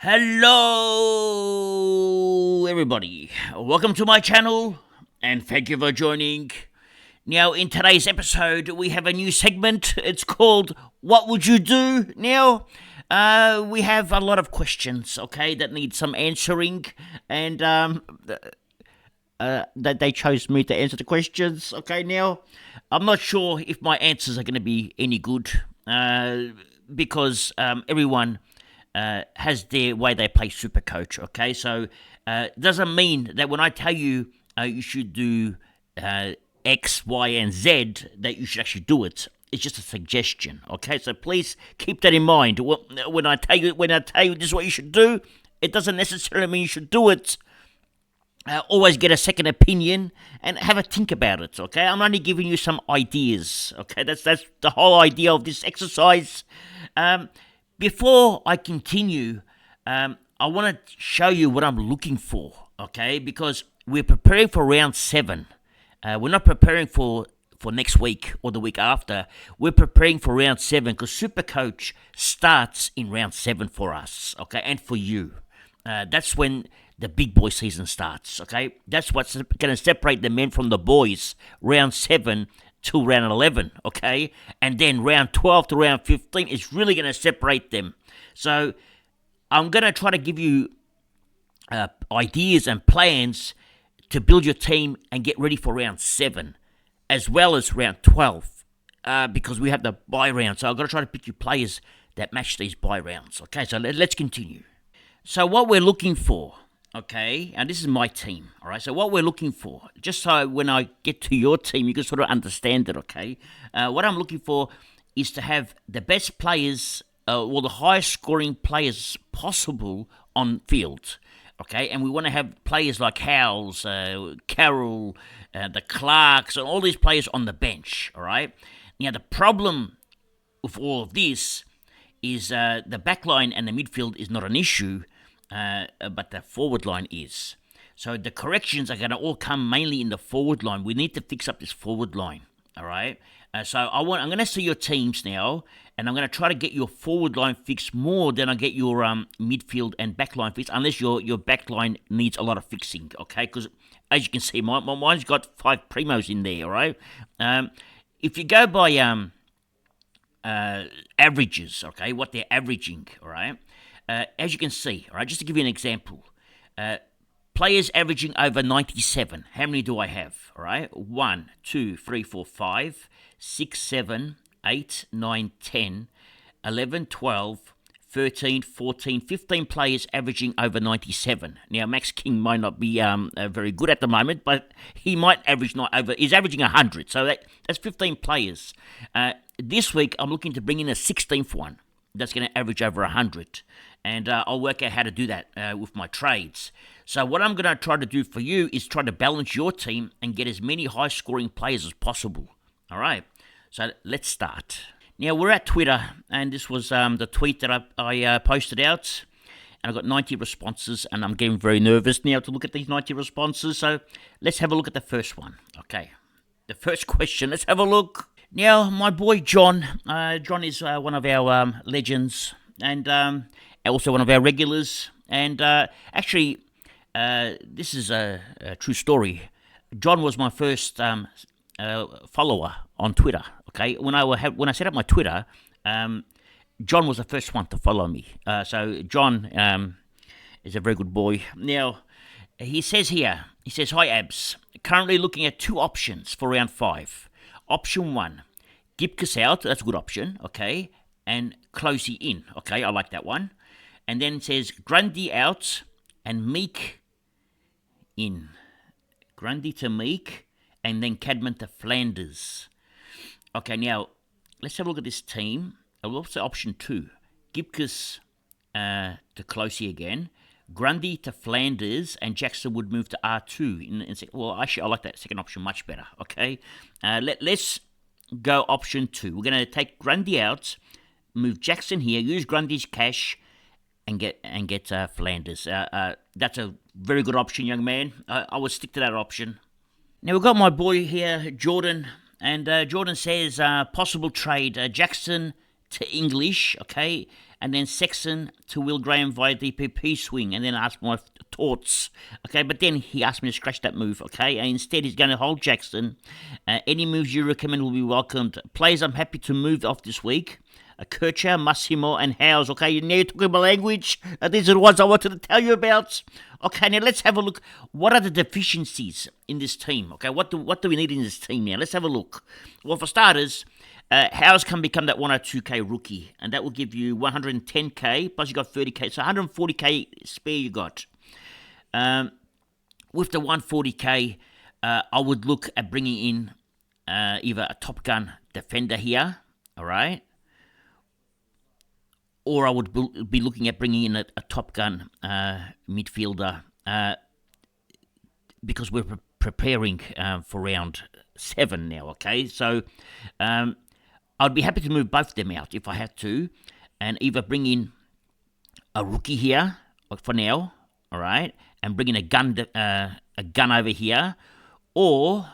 Hello, everybody. Welcome to my channel, and thank you for joining. Now, in today's episode, we have a new segment. It's called What Would You Do? Now, we have a lot of questions, okay, that need some answering, and that they chose me to answer the questions. Okay, now, I'm not sure if my answers are going to be any good because everyone has their way they play Supercoach. Okay, so doesn't mean that when I tell you you should do X, Y, and Z that you should actually do it. It's just a suggestion. Okay, so please keep that in mind. When I tell you this is what you should do, it doesn't necessarily mean you should do it. Always get a second opinion and have a think about it. Okay, I'm only giving you some ideas. Okay, that's the whole idea of this exercise. Before I continue, I want to show you what I'm looking for, okay? Because we're preparing for round 7. We're not preparing for next week or the week after. We're preparing for round 7 because Supercoach starts in round 7 for us, okay? And for you. That's when the big boy season starts, okay? That's what's going to separate the men from the boys, round 7 till round 11, okay? And then round 12 to round 15 is really going to separate them. So I'm going to try to give you ideas and plans to build your team and get ready for round 7, as well as round 12, because we have the bye round. So I've got to try to pick you players that match these bye rounds, okay? So let's continue. So what we're looking for, okay, and this is my team, all right? So what we're looking for, just so when I get to your team, you can sort of understand it, okay? What I'm looking for is to have the best players, or the highest scoring players possible on field, okay? And we want to have players like Howells, Carroll, the Clarks, and all these players on the bench, all right? Now, the problem with all of this is the back line and the midfield is not an issue, but the forward line is. So the corrections are going to all come mainly in the forward line. We need to fix up this forward line, all right? So I'm going to see your teams now, and I'm going to try to get your forward line fixed more than I get your midfield and back line fixed, unless your back line needs a lot of fixing, okay? Because as you can see, mine's got 5 primos in there, all right? If you go by averages, okay, what they're averaging, all right? As you can see, all right, just to give you an example, players averaging over 97. How many do I have? All right, 1, 2, 3, 4, 5, 6, 7, 8, 9, 10, 11, 12, 13, 14, 15 players averaging over 97. Now, Max King might not be very good at the moment, but he might average not over. He's averaging 100, so that's 15 players. This week, I'm looking to bring in a 16th one that's going to average over 100. And I'll work out how to do that with my trades. So what I'm going to try to do for you is try to balance your team and get as many high-scoring players as possible. All right, so let's start. Now, we're at Twitter, and this was the tweet that I posted out. And I got 90 responses, and I'm getting very nervous now to look at these 90 responses. So let's have a look at the first one. Okay, the first question, let's have a look. Now, my boy John is one of our legends, and also one of our regulars. And actually, this is a true story. John was my first follower on Twitter. Okay, when I set up my Twitter, John was the first one to follow me. So John is a very good boy. Now, he says here, "Hi Abs, currently looking at 2 options for round 5. Option 1, Gipkus out, that's a good option, okay, and Closey in, okay, I like that one. And then it says Grundy out and Meek in. Grundy to Meek, and then Cadman to Flanders. Okay, now, let's have a look at this team. Also option 2, Gipkus to Closey again, Grundy to Flanders, and Jackson would move to R2. Well, actually, I like that second option much better, okay? Let's go option 2. We're going to take Grundy out, move Jackson here, use Grundy's cash, and get Flanders. That's a very good option, young man. I would stick to that option. Now, we've got my boy here, Jordan, and Jordan says possible trade, Jackson to English, okay, and then Sexton to Will Graham via DPP swing, and then ask my thoughts, okay. But then he asked me to scratch that move, okay, and instead he's going to hold Jackson. Any moves you recommend will be welcomed. Players I'm happy to move off this week: Kircher, Massimo, and Howes. Okay, now you're talking my language. These are the ones I wanted to tell you about. Okay, now let's have a look. What are the deficiencies in this team? Okay, what do we need in this team now? Let's have a look. Well, for starters, Howes can become that 102k rookie, and that will give you 110k, plus you got 30k, so 140k spare you got. With the 140k, I would look at bringing in either a Top Gun defender here, all right, or I would be looking at bringing in a Top Gun midfielder because we're preparing for round 7 now, okay? So I'd be happy to move both of them out if I had to, and either bring in a rookie here for now, all right, and bring in a gun over here, or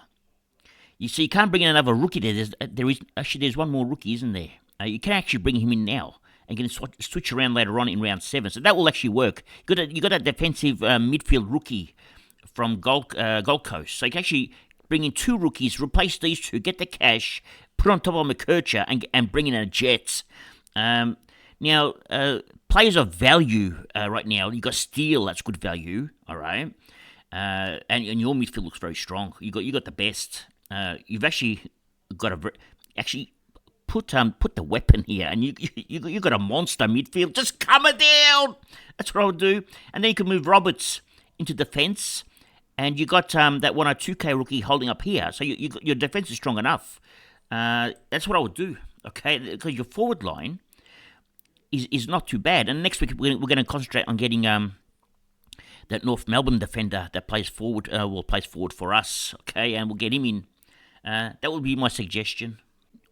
you see, you can't bring in another rookie there. There's one more rookie, isn't there? You can actually bring him in now and can switch around later on in round 7. So that will actually work. You got a defensive midfield rookie from Gold Coast. So you can actually bring in 2 rookies, replace these 2, get the cash, put on top of McKercher, and bring in a Jets. Now, players of value right now, you got Steele, that's good value, all right. And your midfield looks very strong. You got the best. You've actually got put the weapon here, and you got a monster midfield. Just calm it down. That's what I would do. And then you can move Roberts into defence, and you got that 102k rookie holding up here. So your defence is strong enough. That's what I would do. Okay, because your forward line is not too bad. And next week we're going to concentrate on getting that North Melbourne defender that plays forward for us. Okay, and we'll get him in. That would be my suggestion.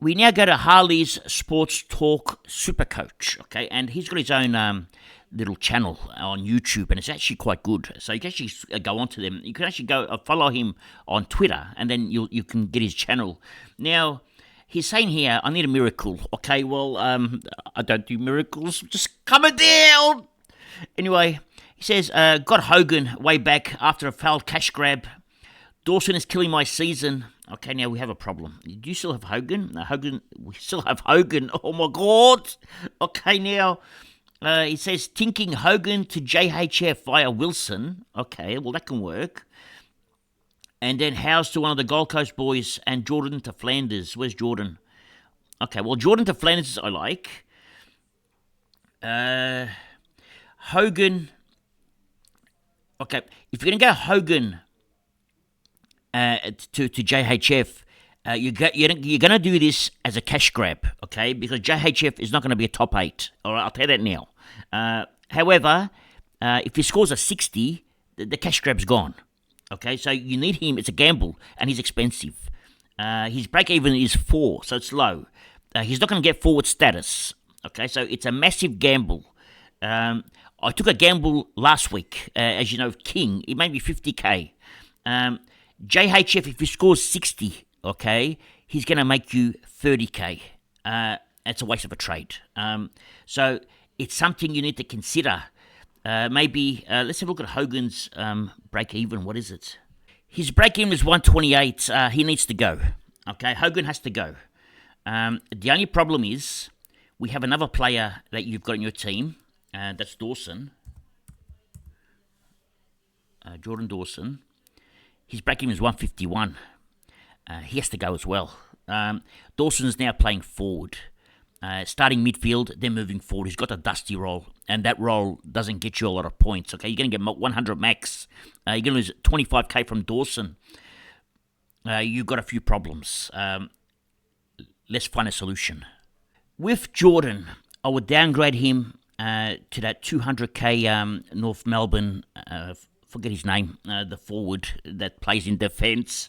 We now go to Harley's Sports Talk Supercoach, okay, and he's got his own little channel on YouTube, and it's actually quite good. So you can actually go onto them. You can actually go follow him on Twitter, and then you can get his channel. Now, he's saying here, I need a miracle. Okay, well, I don't do miracles. Just calm it down. Anyway, he says, got Hogan way back after a failed cash grab. Dawson is killing my season. Okay, now we have a problem. Do you still have Hogan? We still have Hogan. Oh my God. Okay, now he says tinking Hogan to JHF via Wilson. Okay, well that can work. And then Howes to one of the Gold Coast boys, and Jordan to Flanders. Where's Jordan? Okay, well Jordan to Flanders I like. Hogan. Okay, if you're going to go Hogan to JHF, you're going to do this as a cash grab, okay? Because JHF is not going to be a top 8. All right, I'll tell you that now. However, if he scores a 60, the cash grab's gone. Okay, so you need him. It's a gamble, and he's expensive. His break even is 4, so it's low. He's not going to get forward status. Okay, so it's a massive gamble. I took a gamble last week, as you know, King. It made me 50k. JHF, if he scores 60, okay, he's going to make you 30k. That's a waste of a trade. So it's something you need to consider. Maybe, let's have a look at Hogan's break-even. What is it? His break-even is 128. He needs to go. Okay, Hogan has to go. The only problem is we have another player that you've got in your team. That's Dawson. Jordan Dawson. His break-even is 151. He has to go as well. Dawson's now playing forward. Starting midfield, then moving forward. He's got a dusty role, and that role doesn't get you a lot of points. Okay, you're going to get 100 max. You're going to lose 25k from Dawson. You've got a few problems. Let's find a solution. With Jordan, I would downgrade him to that 200k North Melbourne, forget his name, the forward that plays in defence.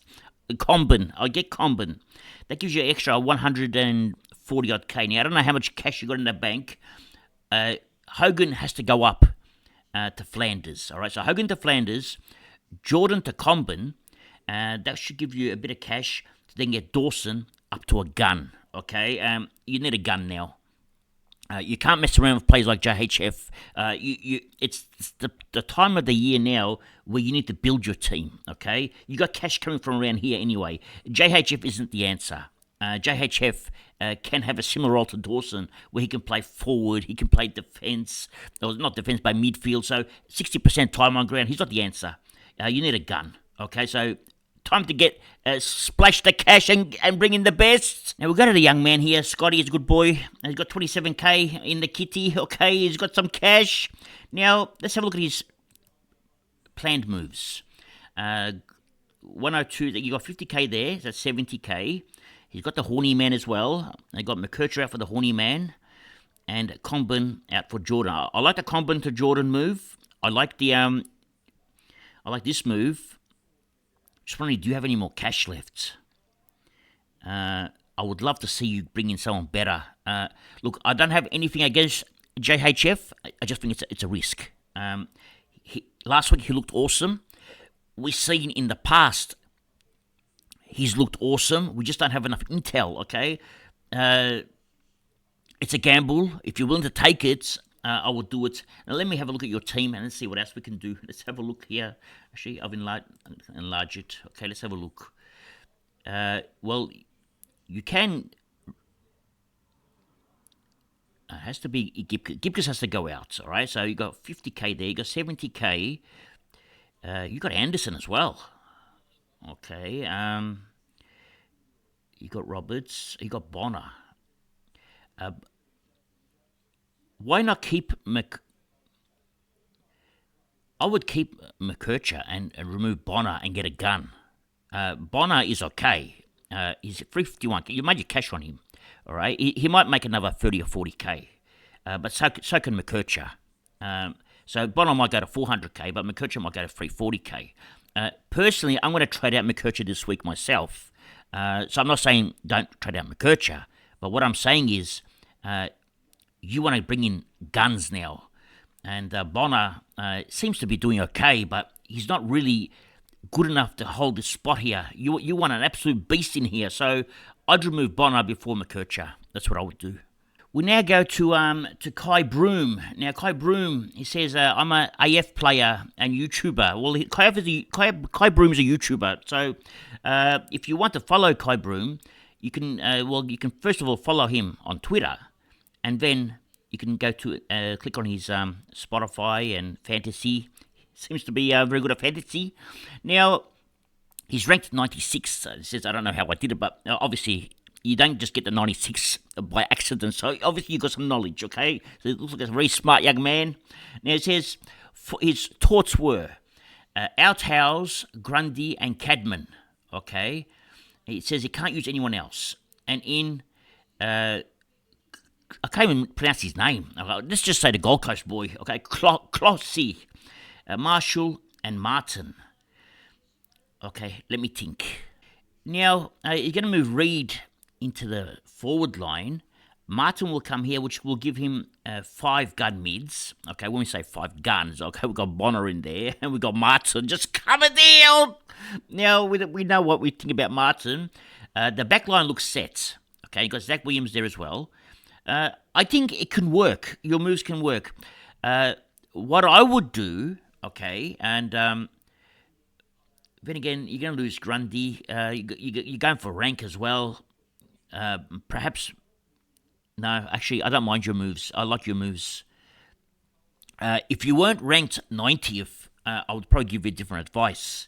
Combin. I'll get Combin. That gives you an extra 140 odd K. Now, I don't know how much cash you got in the bank. Hogan has to go up to Flanders. All right, so Hogan to Flanders, Jordan to Combin. That should give you a bit of cash to then get Dawson up to a gun. Okay, you need a gun now. You can't mess around with players like JHF. It's the time of the year now where you need to build your team, okay? You got cash coming from around here anyway. JHF isn't the answer. JHF can have a similar role to Dawson, where he can play forward, he can play defence, or not defence, by midfield, so 60% time on ground. He's not the answer. You need a gun, okay? So time to get splash the cash and bring in the best. Now we've got a young man here. Scotty is a good boy. He's got 27k in the kitty. Okay, he's got some cash. Now let's have a look at his planned moves. 102. You got 50k there. That's 70k. He's got the horny man as well. They got McKercher out for the horny man, and Combin out for Jordan. I like the Combin to Jordan move. I like this move. Just wondering, do you have any more cash left? I would love to see you bring in someone better. Look, I don't have anything against JHF. I just think it's a risk. Last week he looked awesome. We've seen in the past he's looked awesome. We just don't have enough intel, okay? It's a gamble. If you're willing to take it, I will do it. Now let me have a look at your team and let's see what else we can do. Let's have a look here. Actually, I've enlarged it. Okay, let's have a look. Well, you can. It has to be Gibcus has to go out. All right. So you got 50k there. You got 70k. You got Anderson as well. Okay. You got Roberts. You got Bonner. Why not keep I would keep McKercher and remove Bonner and get a gun. Bonner is okay. He's at 351k. You made your cash on him. All right. He might make another 30 or 40k. But so can McKercher. So Bonner might go to 400k, but McKercher might go to 340k. Personally, I'm going to trade out McKercher this week myself. So I'm not saying don't trade out McKercher, but what I'm saying is you want to bring in guns now. And Bonner seems to be doing okay, but he's not really good enough to hold this spot here. You want an absolute beast in here, so I'd remove Bonner before McKercher. That's what I would do. We now go to Kai Broom. Now, Kai Broom, he says, I'm a AF player and YouTuber. Well, Kai Broom is a YouTuber, so if you want to follow Kai Broom, you can first of all follow him on Twitter, and then you can go to click on his Spotify and fantasy. Seems to be very good at fantasy. Now, he's ranked 96. He says, I don't know how I did it, but obviously you don't just get the 96 by accident. So obviously you've got some knowledge, okay? So it looks like a very smart young man. Now it says his thoughts were Outhouse, Grundy, and Cadman, okay? It says he can't use anyone else. And in I can't even pronounce his name. Let's just say the Gold Coast boy. Okay, Clossy, Marshall, and Martin. Okay, let me think. Now, you're going to move Reed into the forward line. Martin will come here, which will give him 5 gun mids. Okay, when we say 5 guns, okay, we've got Bonner in there, and we've got Martin just coming down. Now, we know what we think about Martin. The back line looks set. Okay, you've got Zach Williams there as well. I think it can work. Your moves can work. What I would do, okay, and then again, you're going to lose Grundy. You're going for rank as well. Perhaps, no, actually, I don't mind your moves. I like your moves. If you weren't ranked 90th, I would probably give you different advice.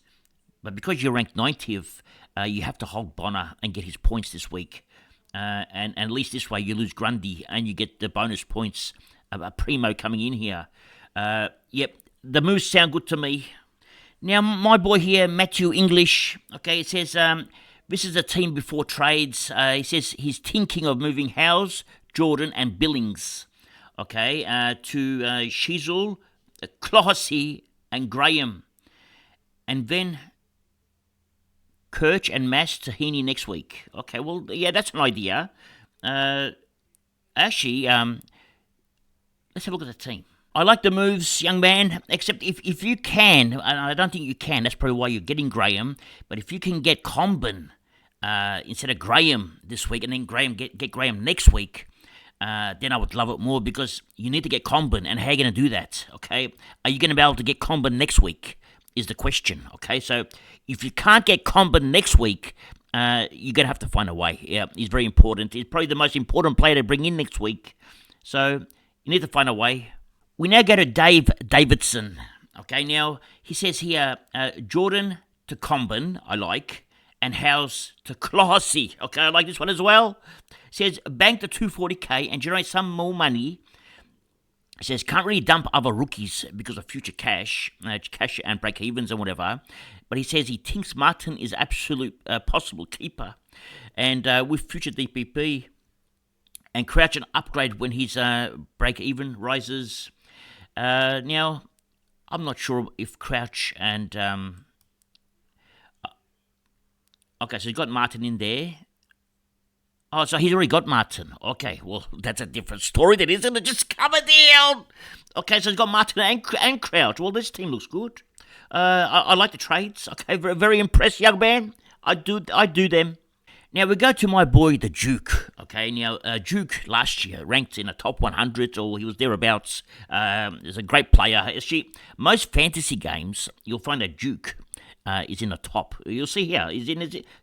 But because you're ranked 90th, you have to hold Bonner and get his points this week. And at least this way you lose Grundy and you get the bonus points of a Primo coming in here. Yep, the moves sound good to me. Now, my boy here, Matthew English, okay, it says, this is a team before trades. He says he's thinking of moving Howes, Jordan, and Billings, okay, to Shizel, Clohessy, and Graham. And then Kirch and Mass to Heaney next week. Okay, well, yeah, that's an idea. Actually, let's have a look at the team. I like the moves, young man, except if you can, and I don't think you can, that's probably why you're getting Graham, but if you can get Combin instead of Graham this week, and then get Graham next week, then I would love it more because you need to get Comben, and how are you going to do that? Okay, are you going to be able to get Comben next week? Is the question. Okay, so if you can't get Comben next week, you're going to have to find a way. Yeah, he's very important. He's probably the most important player to bring in next week. So you need to find a way. We now go to Dave Davidson. Okay, now he says here, Jordan to Comben, I like, and House to Classy. Okay, I like this one as well. Says bank the 240k and generate some more money. It says can't really dump other rookies because of future cash and break evens and whatever. But he says he thinks Martin is absolute possible keeper, and with future DPP and Crouch an upgrade when his break even rises. Now, I'm not sure if Crouch and okay, so he's got Martin in there. Oh, so he's already got Martin. Okay, well, that's a different story then, isn't it? Just cover down. Okay, so he's got Martin and Crouch. Well, this team looks good. I like the trades. Okay, very, very impressed, young man. I do them. Now, we go to my boy, the Duke. Okay, now, Duke last year ranked in the top 100, or he was thereabouts. He's a great player. Actually, most fantasy games, you'll find that Duke is in the top. You'll see here.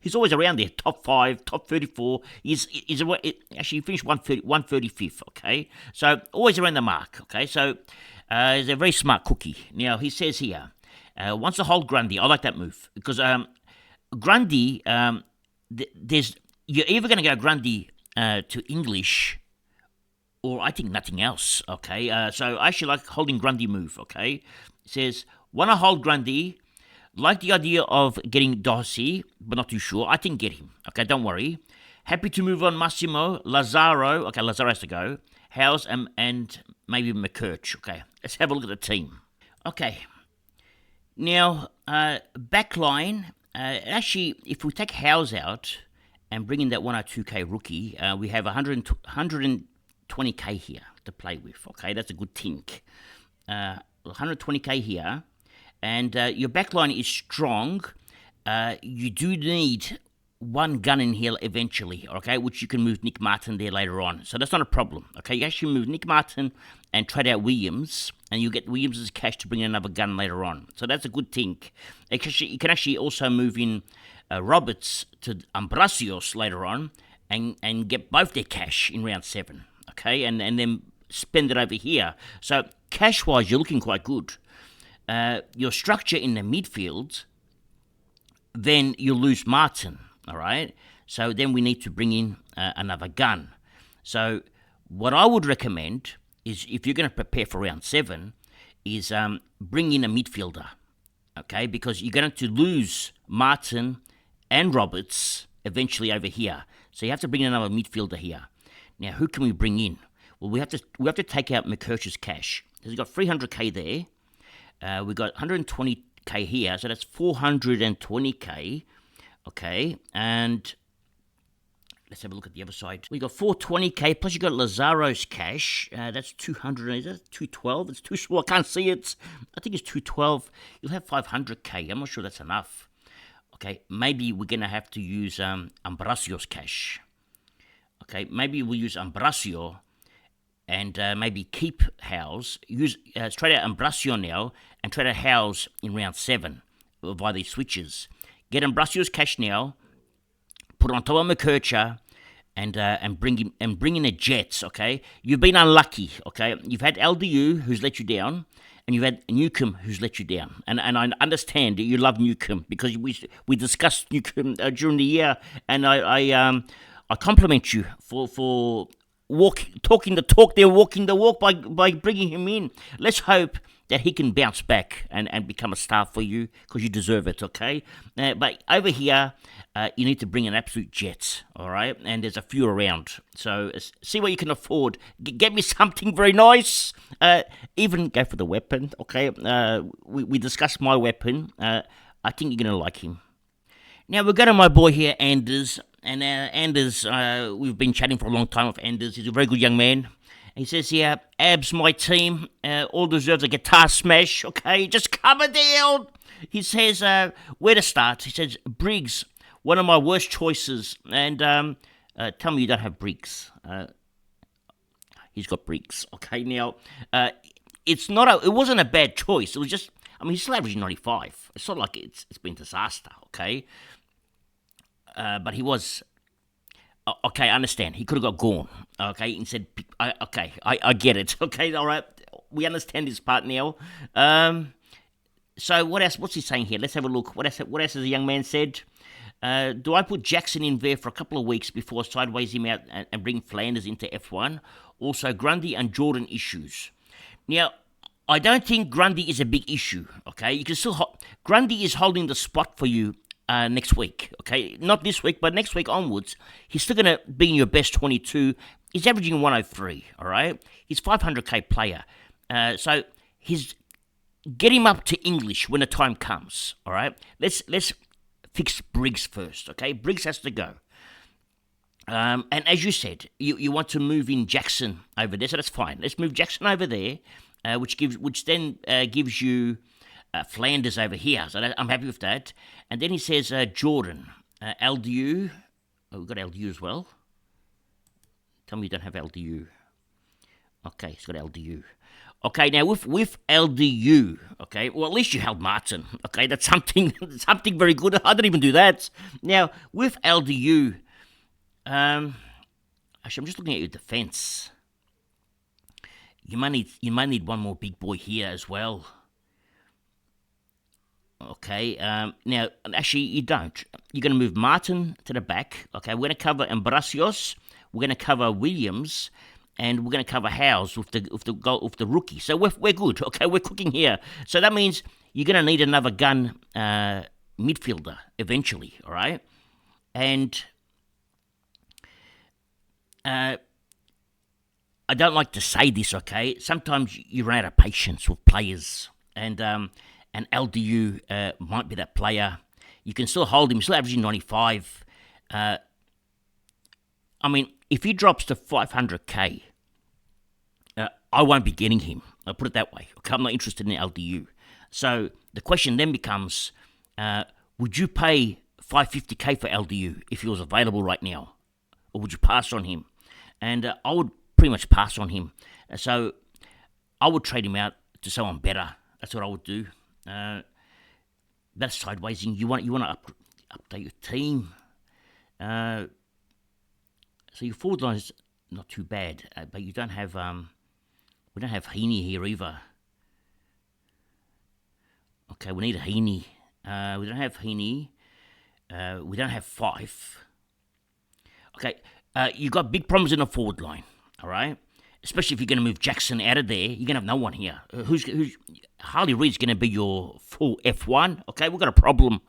He's always around there. Top 5, top 34. Actually, he finished 135th. Okay, so always around the mark. Okay, so he's a very smart cookie. Now he says here, wants to hold Grundy. I like that move because Grundy. You're either going to go Grundy to English, or I think nothing else. Okay, so I actually like holding Grundy move. Okay, it says want to hold Grundy. Like the idea of getting Darcy, but not too sure. I think get him. Okay, don't worry. Happy to move on Massimo, Lazaro. Okay, Lazaro has to go. Howes and maybe McCurch. Okay, let's have a look at the team. Okay, now, backline. Actually, if we take Howes out and bring in that 102k rookie, we have 120k here to play with. Okay, that's a good tink. 120k here. And your backline is strong. You do need one gun in here eventually, okay, which you can move Nick Martin there later on. So that's not a problem, okay? You actually move Nick Martin and trade out Williams, and you get Williams' cash to bring in another gun later on. So that's a good thing. You can actually also move in Roberts to Ambrosios later on and get both their cash in round 7, okay? And then spend it over here. So cash-wise, you're looking quite good. Your structure in the midfield, then you'll lose Martin, all right? So then we need to bring in another gun. So what I would recommend is, if you're going to prepare for round 7, is bring in a midfielder, okay? Because you're going to lose Martin and Roberts eventually over here. So you have to bring in another midfielder here. Now, who can we bring in? Well, we have to take out McCurch's cash. He's got 300k there. We've got 120k here, so that's 420k, okay, and let's have a look at the other side. We've got 420k, plus you've got Lazaro's cash, that's 200, is that 212? It's too small, I can't see it. I think it's 212. You'll have 500k, I'm not sure that's enough. Okay, maybe we're going to have to use Ambrosio's cash. Okay, maybe we'll use Ambrosio and maybe keep Howes, trade out Ambrosio now, and trade out Howes in round 7 via these switches. Get Ambrosio's cash now, put it on top of McCurcher, and bring in the Jets. Okay, you've been unlucky. Okay, you've had LDU who's let you down, and you've had Newcomb who's let you down. And I understand that you love Newcomb because we discussed Newcomb during the year, and I compliment you for talking the talk, they're walking the walk by bringing him in. Let's hope that he can bounce back and become a star for you, because you deserve it, okay? But over here, you need to bring an absolute Jets, all right? And there's a few around. So see what you can afford. Get me something very nice. Even go for the weapon, okay? We discussed my weapon. I think you're going to like him. Now, we'll go to my boy here, Anders. And Anders, we've been chatting for a long time with Anders. He's a very good young man. He says here, Abs, my team, all deserves a guitar smash, okay? Just cover down. He says, where to start? He says, Briggs, one of my worst choices. And tell me you don't have Briggs. he's got Briggs. Okay, now it wasn't a bad choice. It was just, I mean, he's still averaging 95. It's not like it's been disaster. Okay, but he was. Okay, I understand. He could have got Gorn. Okay, and said, I get it. Okay, all right, we understand this part now. So what else? What's he saying here? Let's have a look. What else has the young man said? Do I put Jackson in there for a couple of weeks before sideways him out and bring Flanders into F1? Also, Grundy and Jordan issues. Now, I don't think Grundy is a big issue. Okay, you can still Grundy is holding the spot for you next week. Okay, not this week, but next week onwards, he's still going to be in your best 22. He's averaging 103. All right, he's 500k player. So he's get him up to English when the time comes. All right, let's fix Briggs first. Okay, Briggs has to go. And as you said, you want to move in Jackson over there, so that's fine. Let's move Jackson over there, which then gives you Flanders over here. So I'm happy with that. And then he says Jordan, LDU. Oh, we've got LDU as well. Tell me you don't have LDU. Okay, he's got LDU. Okay, now with LDU, okay, well at least you held Martin. Okay, that's something very good. I didn't even do that. Now with LDU, actually I'm just looking at your defense. You might need one more big boy here as well. Okay, now actually you don't. You're going to move Martin to the back. Okay, we're going to cover Ambrosios. We're going to cover Williams. And we're going to cover Howes with the rookie. So we're good. Okay, we're cooking here. So that means you're going to need another gun midfielder eventually. All right, and I don't like to say this. Okay, sometimes you run out of patience with players, and LDU might be that player. You can still hold him. He's still averaging 95. I mean, if he drops to 500k, I won't be getting him. I'll put it that way. Okay, I'm not interested in LDU. So the question then becomes, would you pay 550k for LDU if he was available right now? Or would you pass on him? And I would pretty much pass on him. So I would trade him out to someone better. That's what I would do. That's sidewaysing. You want to update your team. So your forward line is not too bad, but you don't have we don't have Heaney here either. Okay, we need a Heaney. We don't have Heaney. We don't have Fife. Okay, you got big problems in the forward line. All right, especially if you're going to move Jackson out of there, you're going to have no one here. Who's Harley Reid's going to be your full F1? Okay, we've got a problem.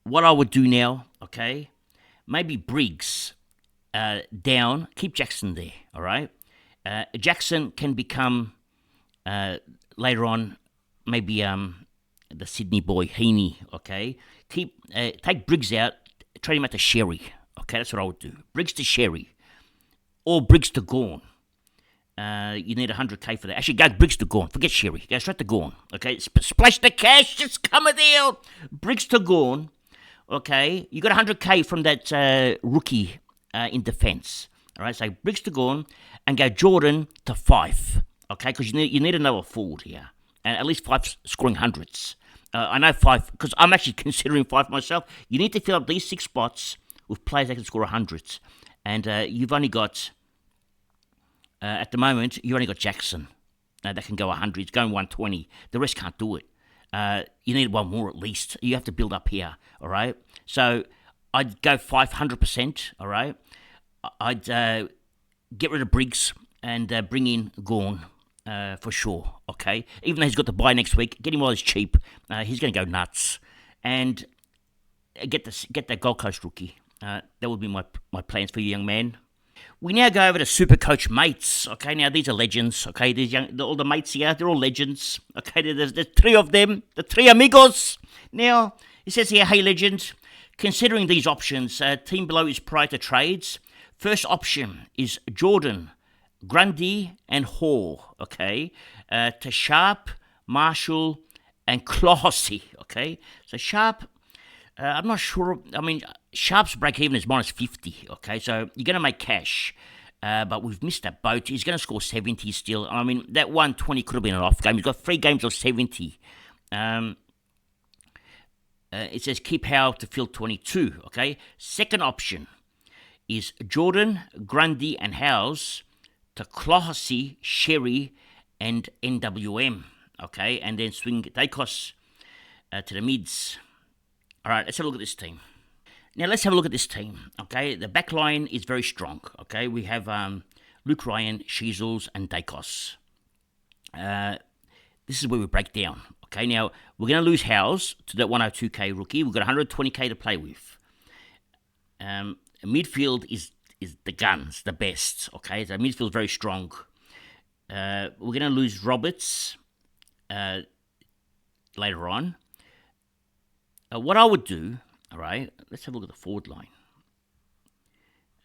What I would do now, okay. Maybe Briggs down, keep Jackson there, all right? Jackson can become, later on, maybe the Sydney boy, Heaney, okay? Take Briggs out, trade him out to Sherry, okay? That's what I would do. Briggs to Sherry, or Briggs to Gorn. You need 100k for that. Actually, go Briggs to Gorn. Forget Sherry. Go straight to Gorn, okay? Splash the cash, just come down. Briggs to Gorn. Okay, you got 100k from that rookie in defense. All right, so Briggs to Gorn and go Jordan to Fife. Okay, because you need another forward here, and at least Fife scoring hundreds. I know Fife because I'm actually considering Fife myself. You need to fill up these 6 spots with players that can score hundreds, and you've only got at the moment you only got Jackson that can go 100. He's going 120. The rest can't do it. You need one more at least. You have to build up here, all right? So I'd go 500%, all right? I'd get rid of Briggs and bring in Gorn for sure, okay? Even though he's got the bye next week, get him while he's cheap. He's going to go nuts. And get that Gold Coast rookie. That would be my plans for you, young man. We now go over to Supercoach mates. Okay, now these are legends. Okay, all the mates here, they're all legends. Okay, there's 3 of them, the 3 amigos. Now, it says here, hey legend, considering these options, team below is prior to trades. First option is Jordan, Grundy, and Hall. Okay, to Sharp, Marshall, and Klossy. Okay, so Sharp, I'm not sure. I mean, Sharp's break even is -50. Okay, so you're going to make cash. But we've missed that boat. He's going to score 70 still. I mean, that 120 could have been an off game. He's got 3 games of 70. It says keep Howe to field 22. Okay. Second option is Jordan, Grundy, and Howes to Clohessy, Sherry, and NWM. Okay, and then swing Dacos to the mids. All right, let's have a look at this team. Now, let's have a look at this team, okay? The back line is very strong, okay? We have Luke Ryan, Sheezels, and Dacos. This is where we break down, okay? Now, we're going to lose Howes to that 102k rookie. We've got 120k to play with. Midfield is the guns, the best, okay? So midfield is very strong. We're going to lose Roberts later on. What I would do... All right, let's have a look at the forward line.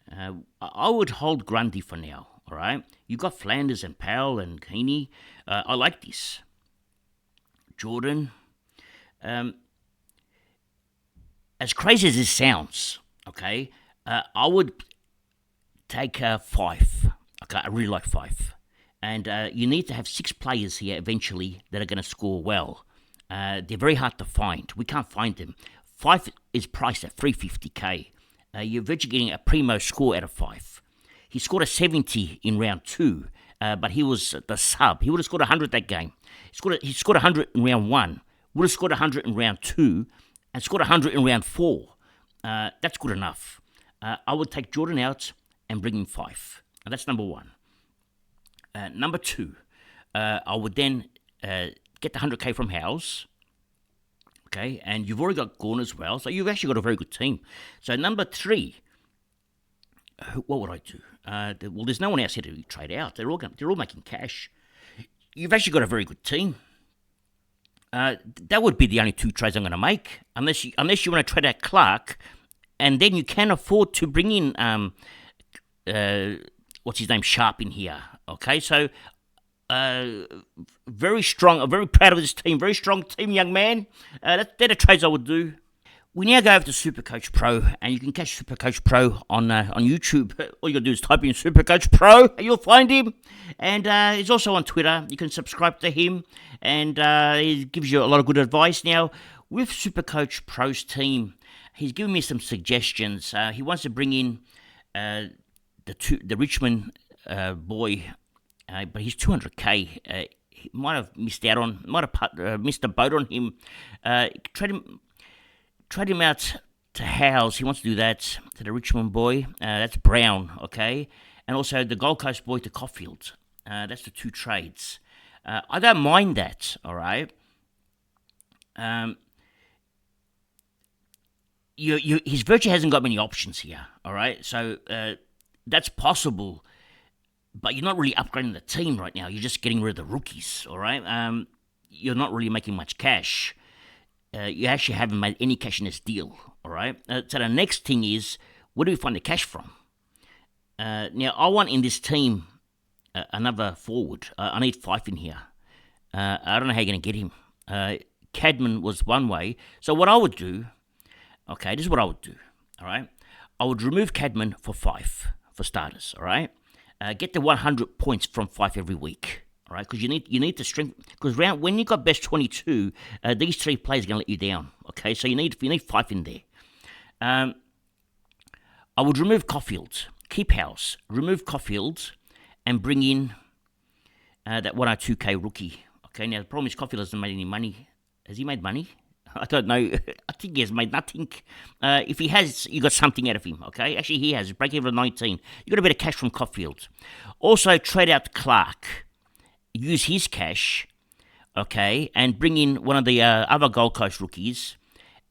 I would hold Grundy for now, all right? You've got Flanders and Powell and Heaney. I like this. Jordan. As crazy as this sounds, okay, I would take 5. Okay, I really like 5. And you need to have 6 players here eventually that are going to score well. They're very hard to find. We can't find them. 5 is priced at 350k. You're virtually getting a primo score out of 5. He scored a 70 in round 2, but he was the sub. He would have scored 100 that game. He scored 100 in round 1, would have scored 100 in round 2, and scored 100 in round 4. That's good enough. I would take Jordan out and bring in 5. That's number 1. Number 2, I would then get the 100k from Howes. Okay, and you've already got Gorn as well, so you've actually got a very good team. So number 3, what would I do? Well, there's no one else here to trade out. They're all making cash. You've actually got a very good team. That would be the only 2 trades I'm going to make, unless you want to trade out Clark, and then you can afford to bring in what's his name, Sharp in here. Okay, so. Very strong. I'm very proud of this team. Very strong team, young man. They're the trades I would do. We now go over to Supercoach Pro, and you can catch Supercoach Pro on YouTube. All you got to do is type in Supercoach Pro, and you'll find him. And he's also on Twitter. You can subscribe to him, and he gives you a lot of good advice. Now, with Supercoach Pro's team, he's given me some suggestions. He wants to bring in the Richmond boy. But he's 200k. He might have missed a boat on him. Trade him out to Howes. He wants to do that to the Richmond boy. That's Brown, okay, and also the Gold Coast boy to Caulfield. That's the 2 trades. I don't mind that. All right. His virtue hasn't got many options here. All right, so that's possible. But you're not really upgrading the team right now. You're just getting rid of the rookies, all right? You're not really making much cash. You actually haven't made any cash in this deal, all right? So the next thing is, where do we find the cash from? Now, I want in this team another forward. I need 5 in here. I don't know how you're going to get him. Cadman was one way. So what I would do, okay, this is what I would do, all right? I would remove Cadman for 5, for starters, all right? Get the 100 points from 5 every week, all right? Because you need to strengthen. Because when you got best 22, these 3 players are going to let you down, okay? So you need 5 in there. I would remove Caulfield, keep House, remove Caulfield, and bring in that 102k rookie. Okay, now the problem is Caulfield hasn't made any money. Has he made money? I don't know. I think he has made nothing. If he has, you got something out of him, okay? Actually, he has. Break even 19. You got a bit of cash from Caulfield. Also, trade out Clark. Use his cash, okay? And bring in one of the other Gold Coast rookies,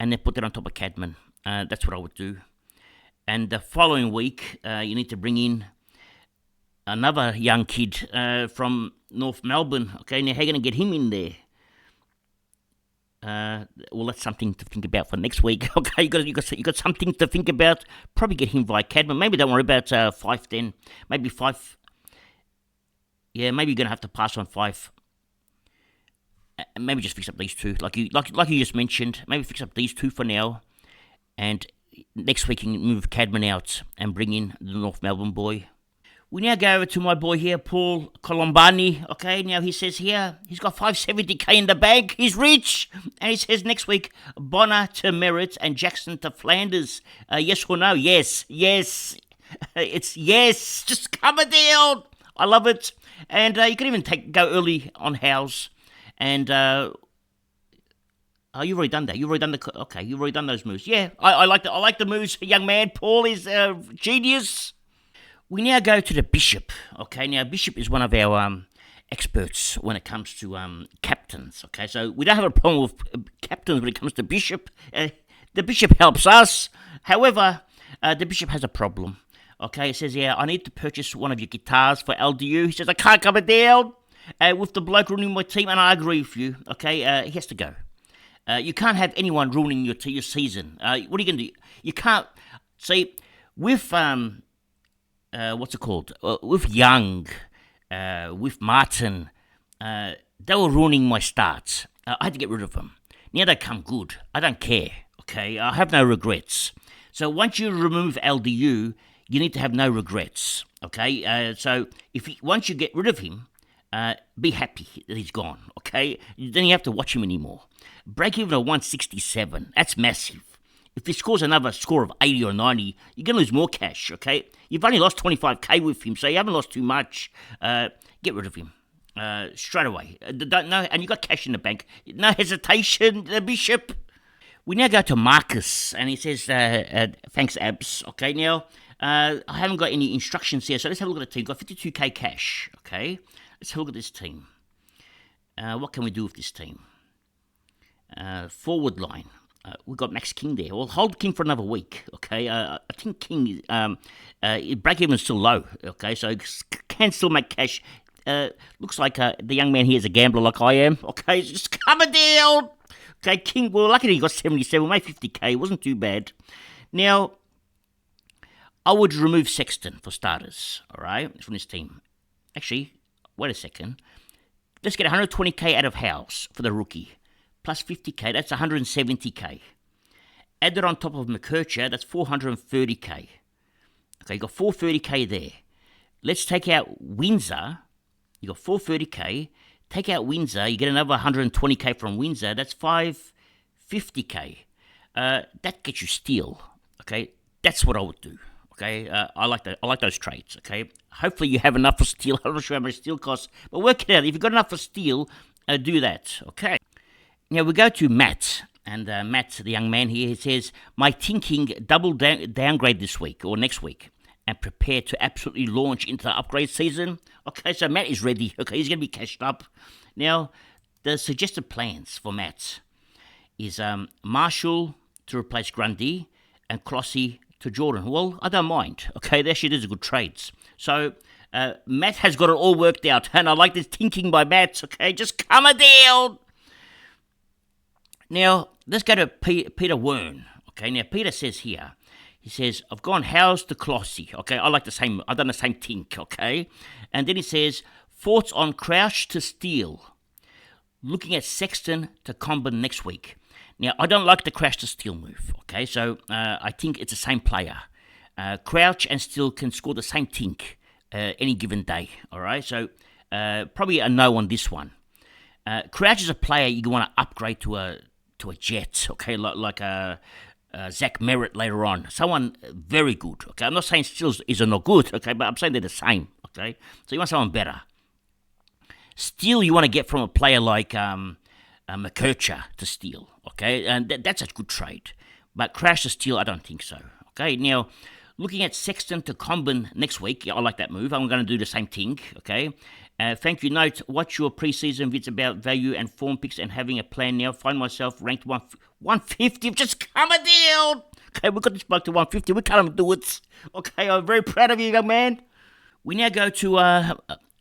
and then put that on top of Cadman. That's what I would do. And the following week, you need to bring in another young kid from North Melbourne. Okay, now how are you going to get him in there? Well, that's something to think about for next week. Okay, you got something to think about. Probably get him via Cadman. Maybe don't worry about 5 then. Maybe 5. Yeah, maybe you're gonna have to pass on 5. Maybe just fix up these 2, like you just mentioned. Maybe fix up these 2 for now, and next week he can move Cadman out and bring in the North Melbourne boy. We now go over to my boy here, Paul Colombani. Okay, now he says here he's got 570k in the bank. He's rich. And he says next week, Bonner to Merritt and Jackson to Flanders. Yes or no? Yes. Yes. It's yes. Just come a deal. I love it. And you can even go early on House. And you've already done that. You've already done those moves. Yeah, I like the moves. Young man, Paul is genius. We now go to the Bishop. Okay, now Bishop is one of our experts when it comes to captains. Okay, so we don't have a problem with captains when it comes to Bishop. The Bishop helps us. However, the Bishop has a problem. Okay, he says, I need to purchase one of your guitars for LDU. He says, I can't come down with the bloke ruining my team, and I agree with you. Okay, he has to go. You can't have anyone ruining your season. What are you going to do? You can't. See, with what's it called? With Young, with Martin, they were ruining my starts. I had to get rid of them. Now they come good. I don't care. Okay, I have no regrets. So once you remove LDU, you need to have no regrets. Okay, so once you get rid of him, be happy that he's gone. Okay, then you have to watch him anymore. Break even at 167. That's massive. If he scores another score of 80 or 90, you're going to lose more cash, okay? You've only lost 25k with him, so you haven't lost too much. Get rid of him straight away. Don't know, and you got cash in the bank. No hesitation, the Bishop. We now go to Marcus, and he says, thanks, Abs. Okay, now, I haven't got any instructions here, so let's have a look at the team. Got 52k cash, okay? Let's have a look at this team. What can we do with this team? Forward line. We've got Max King there. Well, hold King for another week, okay? I think King, break-even is still low, okay? So can still make cash. Looks like the young man here is a gambler like I am, okay? So just come down. Okay, King, well, luckily he got 77, made 50k. It wasn't too bad. Now, I would remove Sexton for starters, all right, from this team. Actually, wait a second. Let's get 120k out of House for the rookie. Plus 50k, that's 170k. Add that on top of McKercher, that's 430k. Okay, you got 430k there. Let's take out Windsor. You got 430k. Take out Windsor, you get another 120k from Windsor. That's 550k. That gets you Steele. Okay, that's what I would do. Okay, I like that. I like those trades. Okay, hopefully you have enough for Steele. I'm not sure how much Steele costs, but work it out. If you've got enough for Steele, do that. Okay. Now we go to Matt, and Matt, the young man here, he says, my thinking double downgrade this week or next week and prepare to absolutely launch into the upgrade season. Okay, so Matt is ready. Okay, he's going to be cashed up. Now, the suggested plans for Matt is Marshall to replace Grundy and Clossy to Jordan. Well, I don't mind. Okay, they actually did good trades. So Matt has got it all worked out, and I like this thinking by Matt. Okay, just come down. Now, let's go to Peter Wern. Okay, now Peter says here, he says, I've gone House to Clossy. Okay, I've done the same thing, okay? And then he says, thoughts on Crouch to Steele. Looking at Sexton to Comben next week. Now, I don't like the Crouch to Steele move, okay? So, I think it's the same player. Crouch and Steele can score the same thing any given day, all right? So, probably a no on this one. Crouch is a player you want to upgrade to a Jet, okay, like Zach Merritt later on. Someone very good, okay? I'm not saying Steele is not good, okay, but I'm saying they're the same, okay? So you want someone better. Steele you want to get from a player like McKercher to Steele, okay? And that's a good trade. But Crouch to Steele, I don't think so, okay? Now, looking at Sexton to Comben next week, I like that move. I'm going to do the same thing, okay? Thank you. Note, watch your preseason vids about value and form picks and having a plan now. Find myself ranked 150. Just come down. Okay, we got this bloke to 150. We can't even do it. Okay, I'm very proud of you, young man. We now go to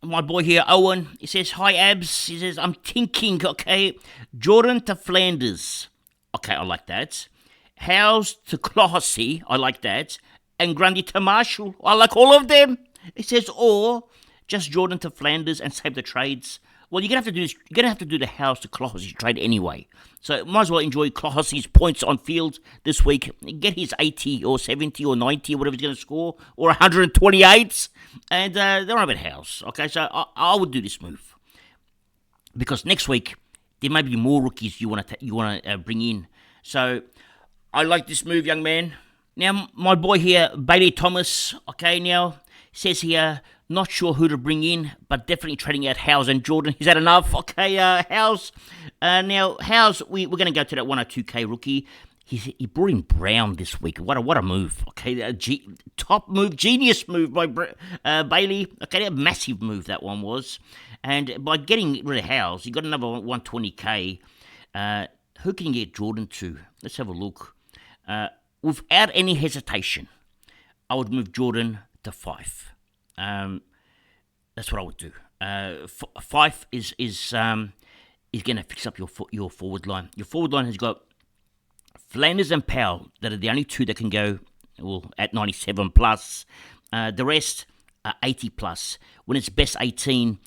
my boy here, Owen. He says, hi, Abs. He says, I'm thinking, okay, Jordan to Flanders. Okay, I like that. House to Clossy. I like that. And Grundy to Marshall. I like all of them. He says, or just Jordan to Flanders and save the trades? Well, you're gonna have to do this. You're gonna have to do the House to Klohosi trade anyway. So might as well enjoy Klohosi's points on field this week. Get his 80 or 70 or 90 or whatever he's gonna score, or 128, and they're on about House. Okay, so I would do this move because next week there may be more rookies you want to bring in. So I like this move, young man. Now my boy here, Bailey Thomas. Okay, now says here. Not sure who to bring in, but definitely trading out Howes and Jordan. Is that enough? Okay, Howes. Now, Howes, we're going to go to that 102k rookie. He brought in Brown this week. What a move. Okay, top move, genius move by Bailey. Okay, a massive move that one was. And by getting rid of Howes, you got another 120k. Who can you get Jordan to? Let's have a look. Without any hesitation, I would move Jordan to 5. That's what I would do. Fife is going to fix up your forward line. Your forward line has got Flanders and Powell that are the only two that can go at 97 plus. The rest are 80 plus. When it's best 18,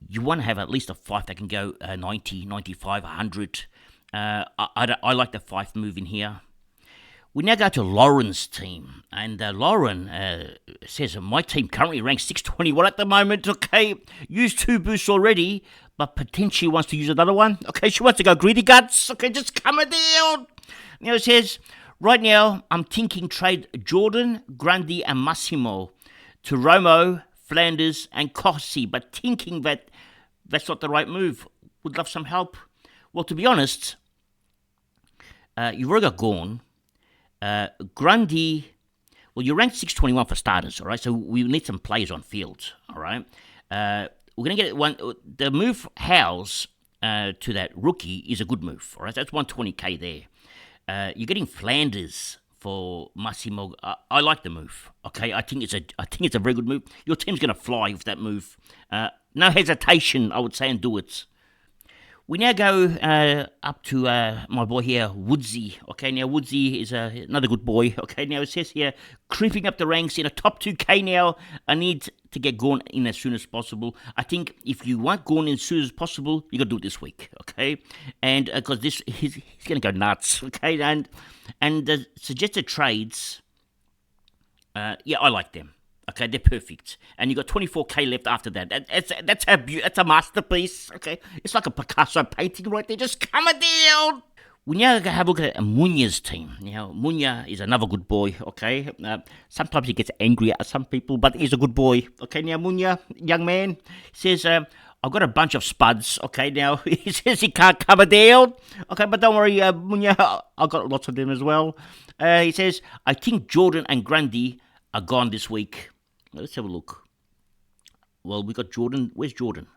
you want to have at least a Fife that can go 90, 95, 100. I like the Fife move in here. We now go to Lauren's team, and Lauren says, my team currently ranks 621 at the moment, okay, used 2 boosts already, but potentially wants to use another one, okay, she wants to go greedy guts, okay, just come it down. Now it says, right now, I'm thinking trade Jordan, Grundy, and Massimo to Romo, Flanders, and Kossi, but thinking that that's not the right move. Would love some help. Well, to be honest, you've already got Gorn, Grundy, well, you're ranked 621 for starters, all right? So we need some players on field, all right? We're going to get the move Howes to that rookie is a good move, all right? That's 120k there. You're getting Flanders for Massimo. I like the move, okay? I think it's a very good move. Your team's going to fly with that move. No hesitation, I would say, and do it. We now go up to my boy here, Woodsy. Okay, now Woodsy is another good boy. Okay, now it says here, creeping up the ranks in a top 2K now. I need to get Gorn in as soon as possible. I think if you want Gorn in as soon as possible, you got to do it this week, okay? And because he's going to go nuts, okay? And the suggested trades, yeah, I like them. Okay, they're perfect. And you got 24k left after that. That's a masterpiece. Okay, it's like a Picasso painting right there. Just come down. We now have a look at Munya's team. Now, Munya is another good boy. Okay, sometimes he gets angry at some people, but he's a good boy. Okay, now Munya, young man, says, I've got a bunch of spuds. Okay, now he says he can't come down. Okay, but don't worry, Munya, I've got lots of them as well. He says, I think Jordan and Grundy are gone this week. Let's have a look. Well, we got Jordan. Where's Jordan?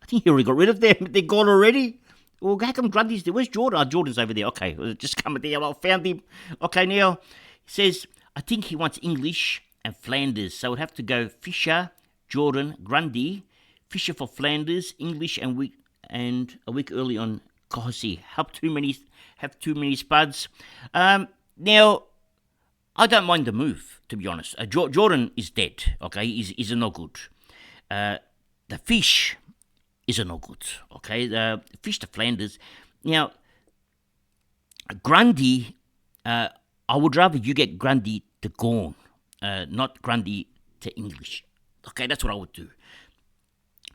I think he already got rid of them. They're gone already. Well, how come Grundy's there? Where's Jordan? Oh, Jordan's over there. Okay, just come there. I found him. Okay, now, he says, I think he wants English and Flanders. So we'd have to go Fisher, Jordan, Grundy, Fisher for Flanders, English, and a week early on Kossi. Have too many spuds. Now, I don't mind the move, to be honest. Jordan is dead, okay? He's a no good. The Fish is a no good, okay? The Fish to Flanders. Now, Grundy, I would rather you get Grundy to Gorn, not Grundy to English. Okay, that's what I would do.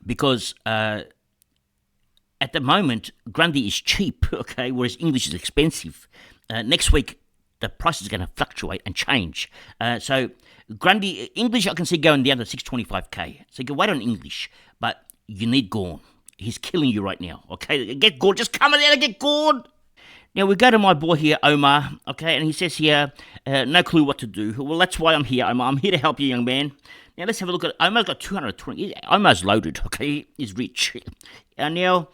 Because at the moment, Grundy is cheap, okay, whereas English is expensive. Next week, the price is going to fluctuate and change. So Grundy, English I can see going down to 625k. So you can wait on English, but you need Gorn. He's killing you right now, okay? Get Gorn, just come in there and get Gorn. Now we go to my boy here, Omar, okay? And he says here, no clue what to do. Well, that's why I'm here, Omar. I'm here to help you, young man. Now let's have a look at, Omar's got 220. Omar's loaded, okay? He's rich. And now,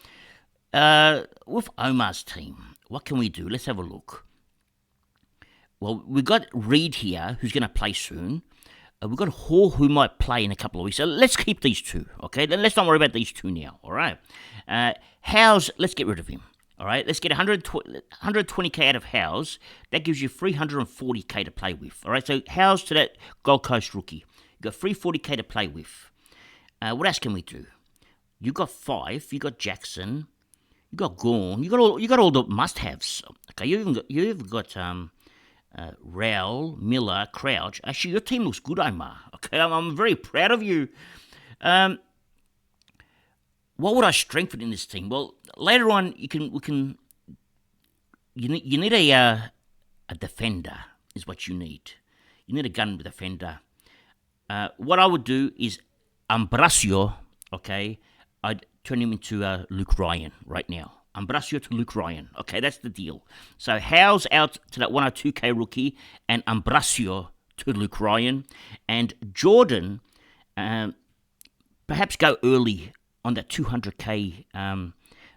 with Omar's team, what can we do? Let's have a look. Well, we've got Reed here, who's going to play soon. We've got Hall, who might play in a couple of weeks. So let's keep these two, okay? Then let's not worry about these two now, all right? Howes, let's get rid of him, all right? Let's get 120k out of Howes. That gives you 340k to play with, all right? So Howes to that Gold Coast rookie. You've got 340k to play with. What else can we do? You got Fife, you got Jackson, you got Gorn, you got all the must-haves. Okay, you even got Rowell, Miller, Crouch. Actually, your team looks good, Omar. Okay, I'm very proud of you. What would I strengthen in this team? Well, later on, you need a defender is what you need. You need a gun defender. What I would do is Ambrosio, okay, I'd turn him into Luke Ryan right now. Ambrosio to Luke Ryan. Okay, that's the deal. So Howe's out to that 102k rookie and Ambrosio to Luke Ryan. And Jordan, perhaps go early on that 200k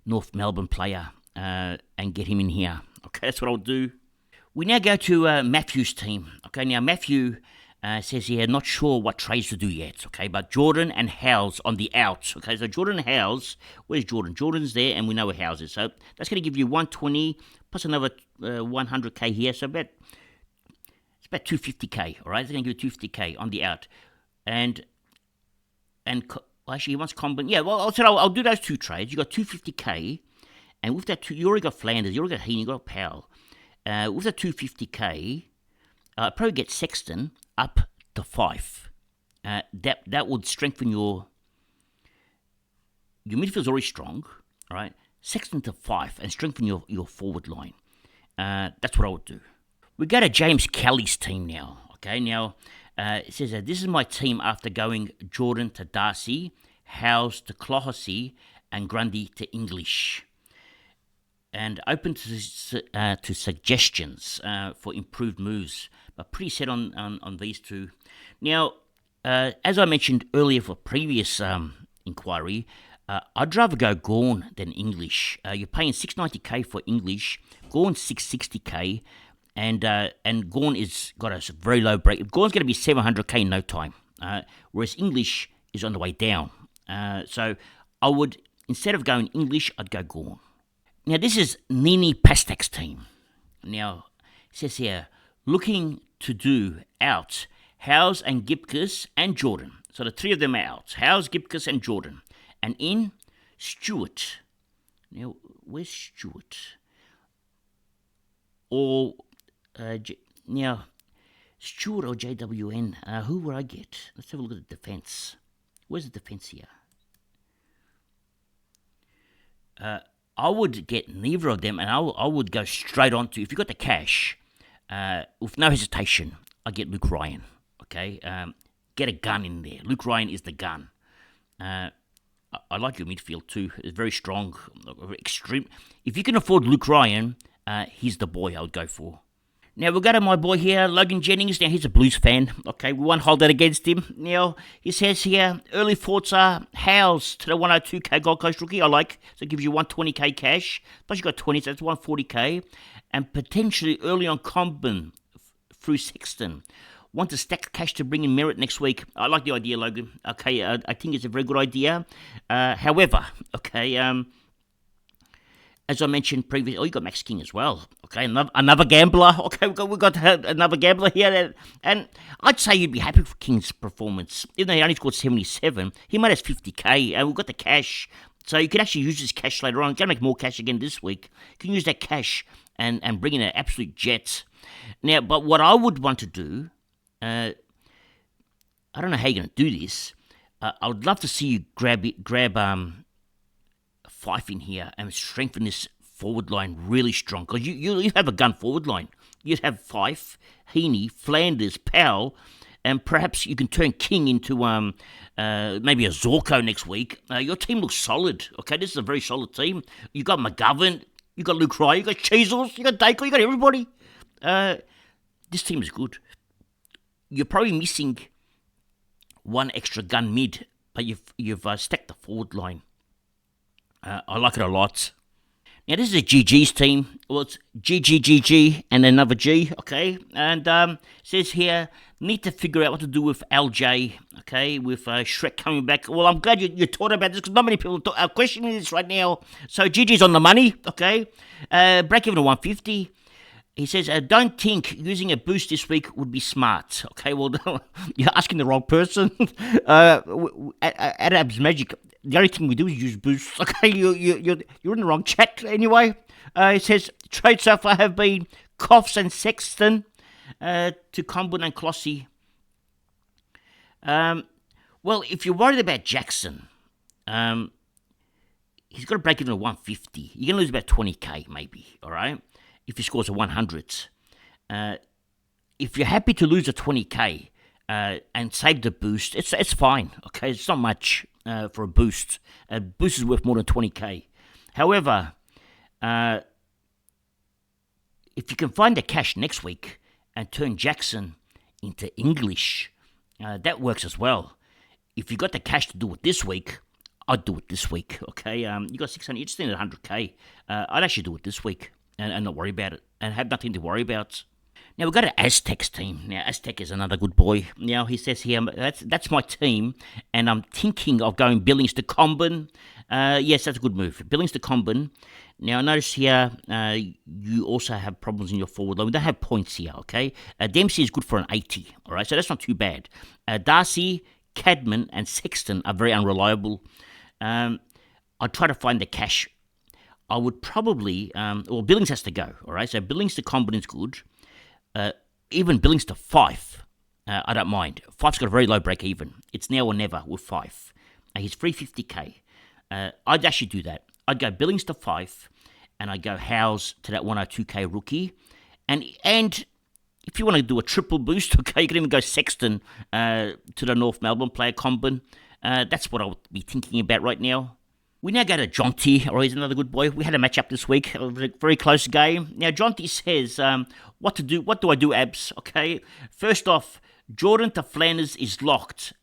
North Melbourne player and get him in here. Okay, that's what I'll do. We now go to Matthew's team. Okay, now Matthew says here, not sure what trades to do yet. Okay, but Jordan and Howe's on the outs. Okay, so Jordan and Howe's, where's Jordan? Jordan's there, and we know where Howe's is. So that's going to give you 120 plus another 100k here. So it's about 250k. All right, it's going to give you 250k on the out, and actually he wants combine. Yeah, well, I'll do those two trades. You got 250k, and with that you already got Flanders, you already got Heaney, you got Powell. With the 250k, probably get Sexton up to 5. That would strengthen your midfield's already strong, all right? Sexton to 5 and strengthen your forward line. That's what I would do. We go to James Kelly's team now. Okay, now it says that this is my team after going Jordan to Darcy, Howes to Clohossie, and Grundy to English. And open to suggestions for improved moves, but pretty set on these two. Now, as I mentioned earlier for previous inquiry, I'd rather go Gorn than English. You're paying $690k for English, Gorn $660k, and Gorn is got a very low break. Gorn's going to be $700k in no time, whereas English is on the way down. So I would, instead of going English, I'd go Gorn. Now, this is Nini Pastek's team. Now, it says here, looking to do out Howes and Gipkus and Jordan. So the three of them are out. Howes, Gipkus, and Jordan. And in, Stewart. Now, where's Stewart? Or, now, Stewart or JWN. Who would I get? Let's have a look at the defense. Where's the defense here? I would get neither of them, and I would go straight on to, if you got the cash, with no hesitation, I'd get Luke Ryan. Okay, get a gun in there. Luke Ryan is the gun. I like your midfield too. It's very strong, extreme. If you can afford Luke Ryan, he's the boy I would go for. Now, we'll go to my boy here, Logan Jennings. Now, he's a Blues fan. Okay, we won't hold that against him. Now, he says here, early thoughts are Howes to the 102k Gold Coast rookie. I like. So it gives you 120k cash. Plus, you got 20, so that's 140k. And potentially early on Combin through Sexton. Want to stack cash to bring in Merritt next week. I like the idea, Logan. Okay, I think it's a very good idea. However, okay, as I mentioned previously, you got Max King as well. Okay, another gambler. Okay, we've got another gambler here. And I'd say you'd be happy with King's performance. Even though he only scored 77, he might have 50k. And we've got the cash. So you can actually use this cash later on. You're going to make more cash again this week. You can use that cash and bring in an absolute jet. Now, but what I would want to do, I don't know how you're going to do this. I would love to see you grab Fife in here and strengthen this forward line really strong, because you have a gun forward line. You'd have Fife, Heaney, Flanders, Powell, and perhaps you can turn King into maybe a Zorko next week. Your team looks solid. Okay, this is a very solid team. You got McGovern, you got Luke Ryan, you got Cheezels, you got Dacre, you got everybody. This team is good. You're probably missing one extra gun mid, but you've stacked the forward line. I like it a lot. Now, this is a GG's team. Well, it's GGGG and another G, okay? And it says here, need to figure out what to do with LJ, okay, with Shrek coming back. Well, I'm glad you thought about this, because not many people are questioning this right now. So, GG's on the money, okay? Break even to 150. He says, don't think using a boost this week would be smart. Okay, well, you're asking the wrong person. At Abs Magic, the only thing we do is use boosts. Okay, you're in the wrong chat anyway. He says, trades so far have been Coffs and Sexton to Comben and Clossy. Well, if you're worried about Jackson, he's got to break even at 150. You're going to lose about 20k maybe, all right, if he scores a 100. If you're happy to lose a 20k and save the boost, it's fine, okay? It's not much for a boost. A boost is worth more than 20k. However, if you can find the cash next week and turn Jackson into English, that works as well. If you got the cash to do it this week, I'd do it this week, okay? You got 600, you just need 100k. I'd actually do it this week and not worry about it and have nothing to worry about. Now, we've got an Aztecs team. Now, Aztec is another good boy. Now, he says here, that's my team, and I'm thinking of going Billings to Comben. Yes, that's a good move. Billings to Comben. Now, notice here, you also have problems in your forward line. We don't have points here, okay? Dempsey is good for an 80, all right? So that's not too bad. Darcy, Cadman, and Sexton are very unreliable. I'd try to find the cash. I would probably, Billings has to go, all right? So Billings to Comben is good. Even Billings to Fife, I don't mind. Fife's got a very low break even. It's now or never with Fife. He's 350k. I'd actually do that. I'd go Billings to Fife, and I'd go Howes to that 102k rookie. And if you want to do a triple boost, okay, you can even go Sexton to the North Melbourne player Comben. That's what I would be thinking about right now. We now go to Jonty, or he's another good boy. We had a match up this week, a very close game. Now, Jonty says, what to do? What do I do, Abs? Okay, first off, Jordan to Flanders is locked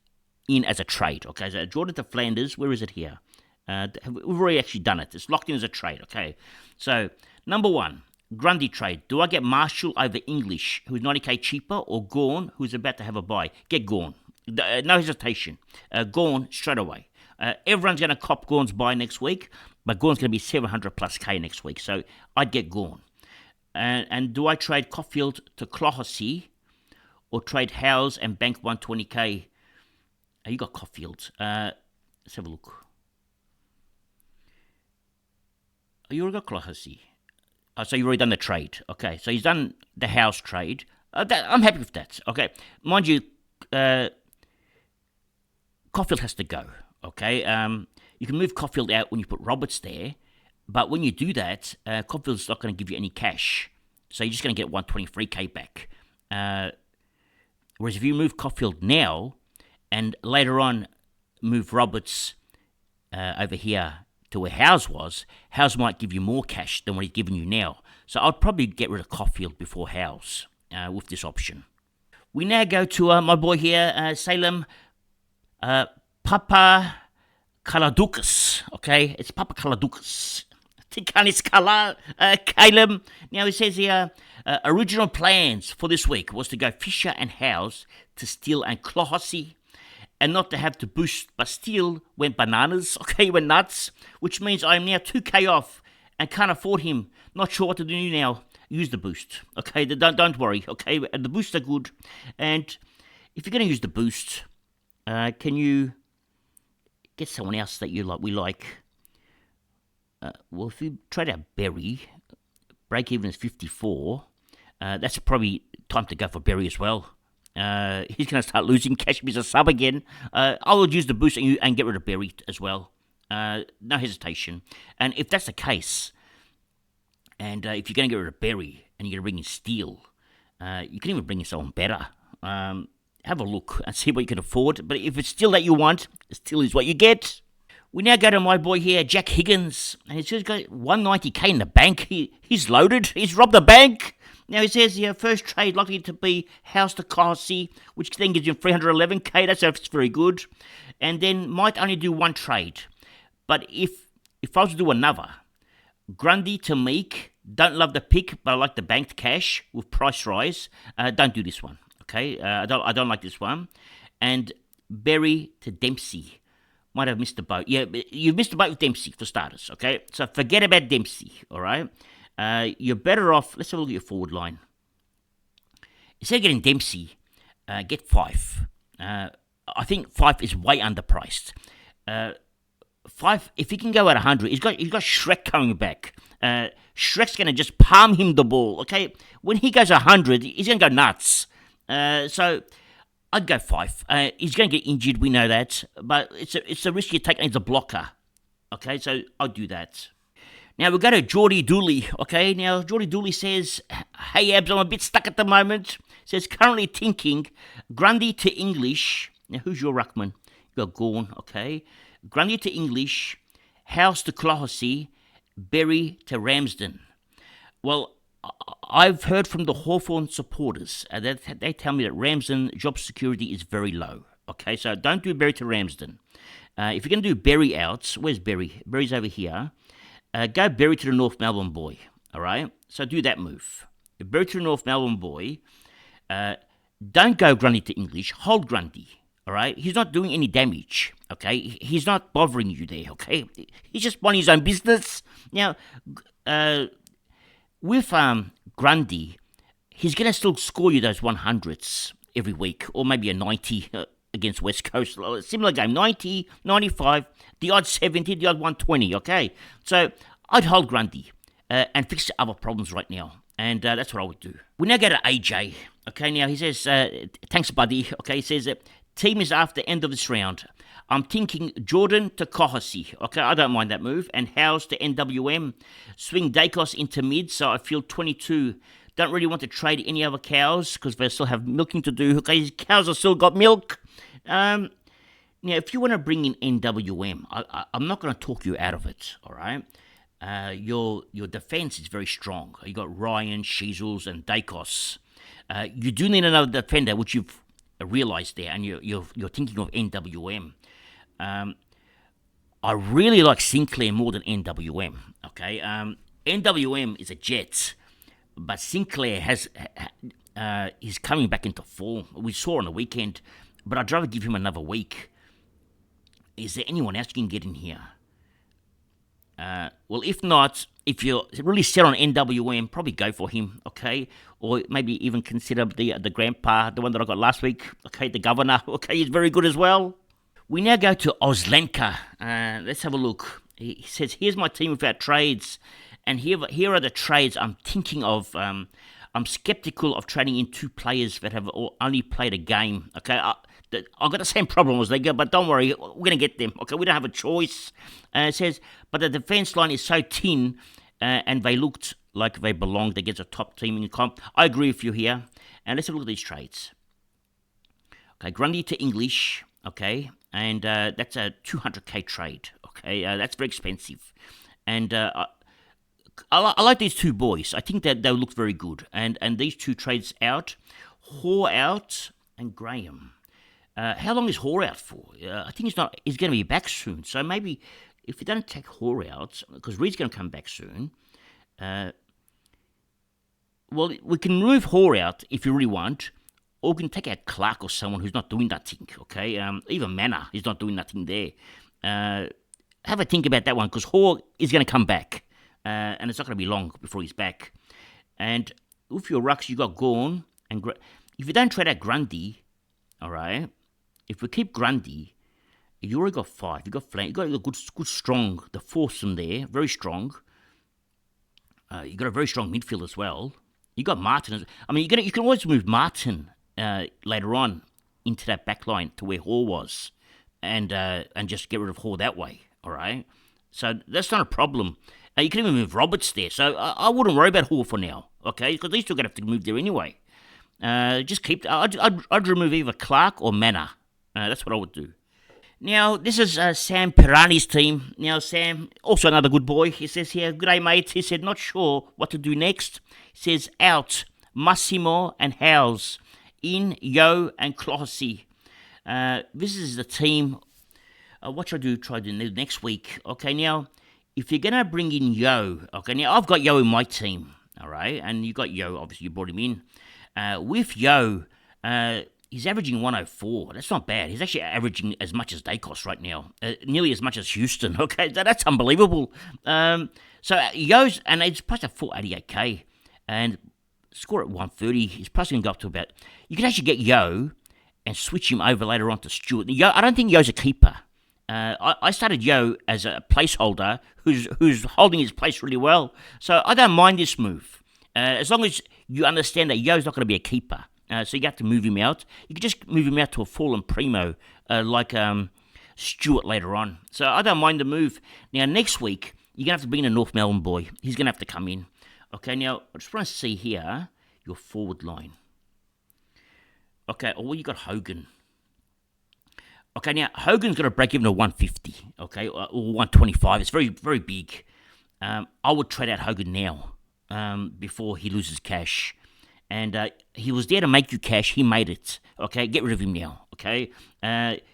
in as a trade. Okay, so Jordan to Flanders, where is it here? We've already actually done it. It's locked in as a trade. Okay, so number one, Grundy trade. Do I get Marshall over English, who's 90k cheaper, or Gawn, who's about to have a buy? Get Gawn. No hesitation. Gawn straight away. Everyone's going to cop Gawn's buy next week, but Gawn's going to be 700 plus K next week, so I'd get Gawn. And do I trade Caulfield to Clohossie or trade Howes and bank 120k? You got Caulfield. Let's have a look. You already got Clohossie. So you've already done the trade. Okay, so he's done the Howes trade. I'm happy with that. Okay, mind you, Caulfield has to go. Okay, you can move Caulfield out when you put Roberts there, but when you do that, Caulfield's not going to give you any cash, so you're just going to get 123k back. Whereas if you move Caulfield now, and later on move Roberts over here to where Howes was, Howes might give you more cash than what he's giving you now. So I'd probably get rid of Caulfield before Howes with this option. We now go to my boy here, Salem. Papa Kaladukas, okay? It's Papa Kaladukas. Tikanis Kala, Caleb. Now, it says here, original plans for this week was to go Fisher and Howes to Steele and Clohossie, and not to have to boost, but Steele went bananas, okay? He went nuts, which means I'm now 2k off and can't afford him. Not sure what to do now. Use the boost, okay? Don't worry, okay? The boosts are good, and if you're going to use the boost, can you get someone else that you like? We like. Well, if you trade out Berry, break even is 54. That's probably time to go for Berry as well. He's going to start losing cash as a sub again. I would use the boost and get rid of Berry as well. No hesitation. And if that's the case, and if you're going to get rid of Berry and you're going to bring in Steele, you can even bring in someone better. Have a look and see what you can afford. But if it's still that you want, still is what you get. We now go to my boy here, Jack Higgins. And he's just got 190k in the bank. He's loaded. He's robbed the bank. Now he says here, first trade likely to be House to Carsey, which then gives him 311k. That's very good. And then might only do one trade. But if I was to do another, Grundy to Meek, don't love the pick, but I like the banked cash with price rise. Don't do this one. Okay, I don't like this one. And Berry to Dempsey. Might have missed the boat. Yeah, you've missed the boat with Dempsey, for starters, okay? So forget about Dempsey, all right? You're better off. Let's have a look at your forward line. Instead of getting Dempsey, get Fife. I think Fife is way underpriced. Fife, if he can go at 100, he's got Shrek coming back. Shrek's going to just palm him the ball, okay? When he goes 100, he's going to go nuts. So I'd go Fife. He's going to get injured, we know that, but it's a risk you take as a blocker, okay? So I'd do that. Now we'll go to Geordie Dooley, okay? Now Geordie Dooley says, "Hey Abs, I'm a bit stuck at the moment." Says currently thinking Grundy to English. Now who's your ruckman? You got Gawn, okay? Grundy to English, House to Clohessy, Berry to Ramsden. Well, I've heard from the Hawthorn supporters that they tell me that Ramsden job security is very low. Okay, so don't do Berry to Ramsden. If you're going to do Berry out, where's Berry? Berry's over here. Go Berry to the North Melbourne boy. All right, so do that move. Berry to the North Melbourne boy. Don't go Grundy to English. Hold Grundy. All right, he's not doing any damage. Okay, he's not bothering you there. Okay, he's just minding his own business. Now, with Grundy, he's gonna still score you those 100s every week, or maybe a 90 against West Coast. Similar game, 90, 95, the odd 70, the odd 120. Okay, so I'd hold Grundy and fix the other problems right now. And that's what I would do. We now go to AJ. Okay, now he says, thanks, buddy. Okay, he says, team is after the end of this round. I'm thinking Jordan to Clohessy. Okay, I don't mind that move. And Howes to NWM. Swing Dacos into mid, so I feel 22. Don't really want to trade any other cows because they still have milking to do. Okay, these cows have still got milk. Now, if you want to bring in NWM, I'm not going to talk you out of it, all right? Your defense is very strong. You got Ryan, Sheezels, and Dacos. You do need another defender, which you've realised there, and you're thinking of NWM. I really like Sinclair more than NWM. Okay, NWM is a Jet, but Sinclair he's coming back into form. We saw on the weekend, but I'd rather give him another week. Is there anyone else you can get in here? Well, if not, if you're really set on NWM, probably go for him, okay? Or maybe even consider the grandpa, the one that I got last week, okay? The governor, okay? He's very good as well. We now go to Oslenka. Let's have a look. He says, here's my team without trades. And here are the trades I'm thinking of. I'm skeptical of trading in two players that have only played a game, okay? I've got the same problem as they go, but don't worry, we're going to get them. Okay, we don't have a choice. It says, but the defense line is so thin, and they looked like they belonged against a top team in the comp. I agree with you here. And let's have a look at these trades. Okay, Grundy to English, okay, and that's a 200k trade. Okay, that's very expensive. And I like these two boys. I think that they'll look very good. And these two trades out, Hoare out, and Graham. How long is Hoare out for? I think he's going to be back soon. So maybe if you don't take Hoare out, because Reed's going to come back soon, well, we can move Hoare out if you really want, or we can take out Clark or someone who's not doing nothing, okay? Even Manor is not doing nothing there. Have a think about that one, because Hoare is going to come back, and it's not going to be long before he's back. And with your rucks, you got Gawn, and if you don't trade out Grundy, all right, if we keep Grundy, you already got 5. You got flank. You got a good, strong. The foursome there, very strong. You got a very strong midfield as well. You got Martin. I mean, you can always move Martin later on into that back line to where Hall was, and just get rid of Hall that way. All right, so that's not a problem. You can even move Roberts there. So I wouldn't worry about Hall for now. Okay, because these two are gonna have to move there anyway. Just keep. I'd remove either Clark or Manor. That's what I would do. Now, this is Sam Pirani's team. Now, Sam, also another good boy. He says here, good day, mate. He said, not sure what to do next. He says, out, Massimo and Howes. In, Yo and Clohessy. This is the team. What should I do? Try to do next week. Okay, now, if you're going to bring in Yo, okay, now I've got Yo in my team, all right? And you got Yo, obviously you brought him in. With Yo, He's averaging 104. That's not bad. He's actually averaging as much as Dacos right now, nearly as much as Houston. Okay, that's unbelievable. So Yo's, and it's priced at 488k, and score at 130. His price can go up to about. You can actually get Yo and switch him over later on to Stewart. Yo, I don't think Yo's a keeper. I started Yo as a placeholder who's holding his place really well. So I don't mind this move. As long as you understand that Yo's not going to be a keeper. So you have to move him out. You can just move him out to a fallen primo like Stewart later on. So I don't mind the move. Now, next week, you're going to have to bring in a North Melbourne boy. He's going to have to come in. Okay, now, I just want to see here your forward line. Okay, well, you got Hogan. Okay, now, Hogan's got to break even to 150, okay, or 125. It's very, very big. I would trade out Hogan now before he loses cash. And he was there to make you cash. He made it. Okay, get rid of him now. Okay,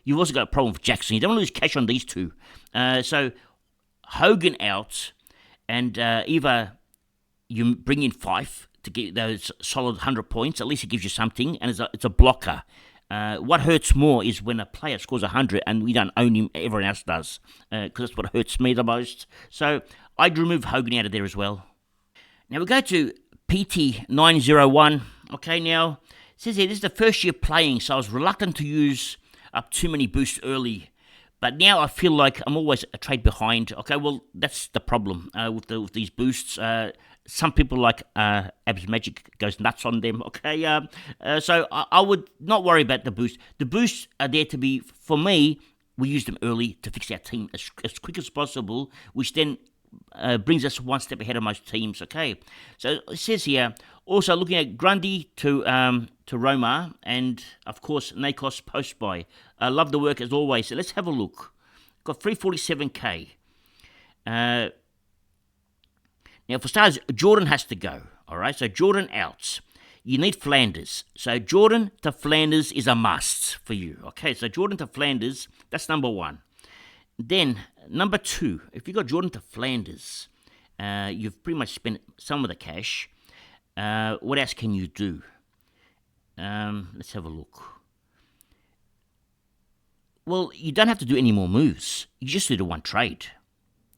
you've also got a problem with Jackson. You don't want to lose cash on these two. So Hogan out, and either you bring in Fife to get those solid 100 points. At least it gives you something, and it's a blocker. What hurts more is when a player scores 100 and we don't own him. Everyone else does, because that's what hurts me the most. So I'd remove Hogan out of there as well. Now we go to PT901. Okay, now, it says here, this is the first year playing, so I was reluctant to use up too many boosts early. But now I feel like I'm always a trade behind. Okay, well, that's the problem with these boosts. Some people like Abs Magic goes nuts on them. Okay, so I would not worry about the boost. The boosts are there to be, for me, we use them early to fix our team as quick as possible, which then brings us one step ahead of most teams. Okay, so it says here, also looking at Grundy to Roma, and of course Nakos post buy. I love the work as always. So let's have a look. Got 347k. Now for starters, Jordan has to go. All right, so Jordan out. You need Flanders. So Jordan to Flanders is a must for you. Okay, so Jordan to Flanders, that's number one. Then, number two, if you got Jordan to Flanders, you've pretty much spent some of the cash. What else can you do? Let's have a look. Well, you don't have to do any more moves. You just do the one trade.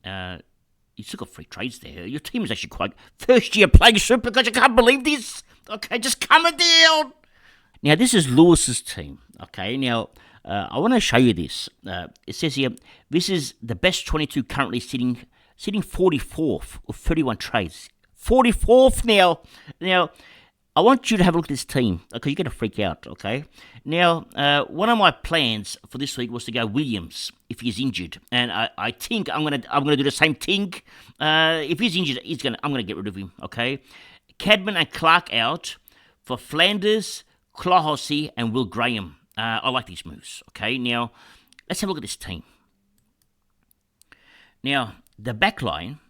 You still got free trades there. Your team is actually quite... First year playing Supercoach, I can't believe this. Okay, just coming down. Now, this is Lewis's team. Okay, now... I want to show you this. It says here, this is the best 22 currently sitting 44th of 31 trades. 44th now. Now, I want you to have a look at this team. Okay, you're going to freak out, okay? Now, one of my plans for this week was to go Williams if he's injured. And I think I'm gonna do the same thing. If he's injured, I'm gonna get rid of him, okay? Cadman and Clark out for Flanders, Clohossie, and Will Graham. I like these moves, okay? Now, let's have a look at this team. Now, the back line,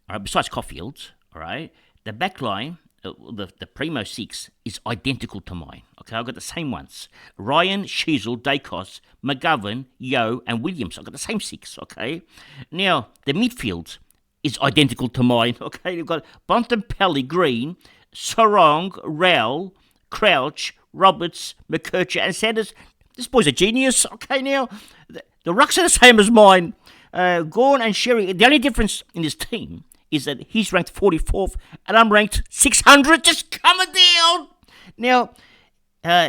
all right, besides Caulfield, all right, the back line, the Primo 6, is identical to mine, okay? I've got the same ones. Ryan, Sheasel, Dacos, McGovern, Yo, and Williams. I've got the same 6, okay? Now, the midfield is identical to mine, okay? You've got Bontempelli, Green, Sorong, Rowell, Crouch, Roberts, McKercher, and Sanders. This boy's a genius. Okay, now, the rucks are the same as mine. Gorn and Sherry, the only difference in this team is that he's ranked 44th and I'm ranked 600, just coming down. Now,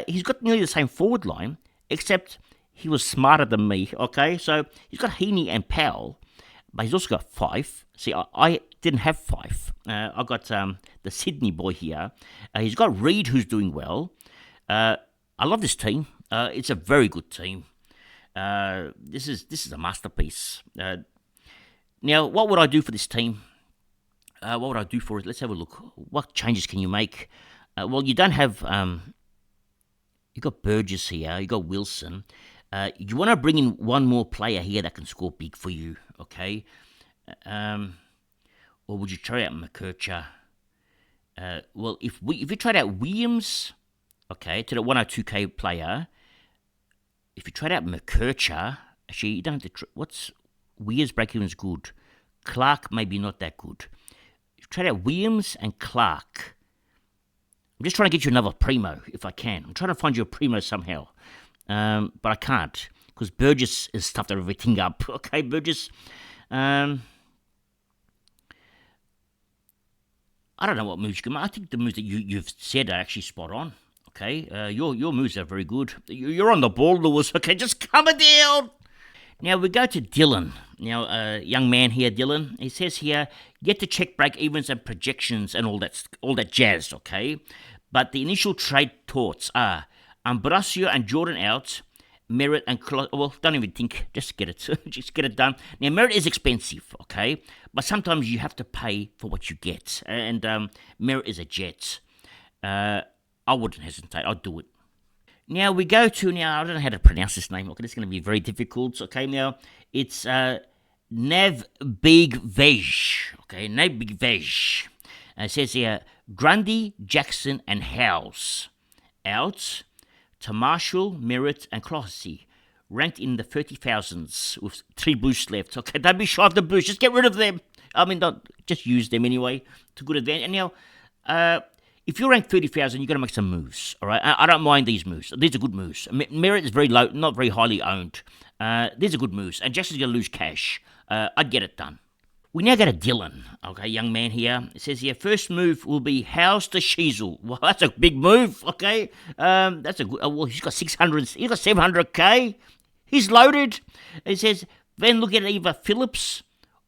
he's got nearly the same forward line, except he was smarter than me, okay? So he's got Heaney and Powell, but he's also got Fife. See, I didn't have Fife. I got the Sydney boy here. He's got Reed, who's doing well. I love this team. It's a very good team. This is a masterpiece. Now, what would I do for this team? What would I do for it? Let's have a look. What changes can you make? Well, you don't have... you got Burgess here. You got Wilson. You want to bring in one more player here that can score big for you, okay? Or would you try out McKercher? Well, if you tried out Williams, okay, to the 102k player, if you tried out McKercher, actually, you don't have to... What's... Weir's break-even's good. Clark maybe not that good. If you tried out Williams and Clark, I'm just trying to get you another primo if I can. I'm trying to find you a primo somehow, but I can't because Burgess has stuffed everything up. Okay, Burgess. I don't know what moves you can make. I think the moves that you've said are actually spot on. Okay, your moves are very good. You're on the ball, Lewis. Okay, just calm it down. Now we go to Dylan. Now, young man here, Dylan. He says here, get to check break evens and projections and all that jazz. Okay, but the initial trade thoughts are Ambrosio and Jordan out. Merritt and well, don't even think. Just get it. Just get it done. Now, Merritt is expensive, okay, but sometimes you have to pay for what you get, and Merritt is a Jet. I wouldn't hesitate. I'd do it. Now we go to I don't know how to pronounce this name. Okay, it's going to be very difficult. Okay, now it's Nav Big Vej. Okay, Nav Big Vej. It says here Grundy, Jackson, and Howes out. To Marshall, Merritt, and Clohessy, ranked in the 30,000s with 3 boosts left. Okay, don't be shy of the boosts. Just get rid of them. I mean, don't just use them anyway to good advantage. And now, if you're ranked 30,000, you've got to make some moves. All right, I don't mind these moves. These are good moves. Merritt is very low, not very highly owned. These are good moves. And Jackson's going to lose cash. I'd get it done. We now go to Dylan, okay, young man here. It says here, first move will be House to Sheasel. Well, that's a big move, okay. That's a good, well, he's got 600, he's got 700k. He's loaded. It says, then look at either Phillips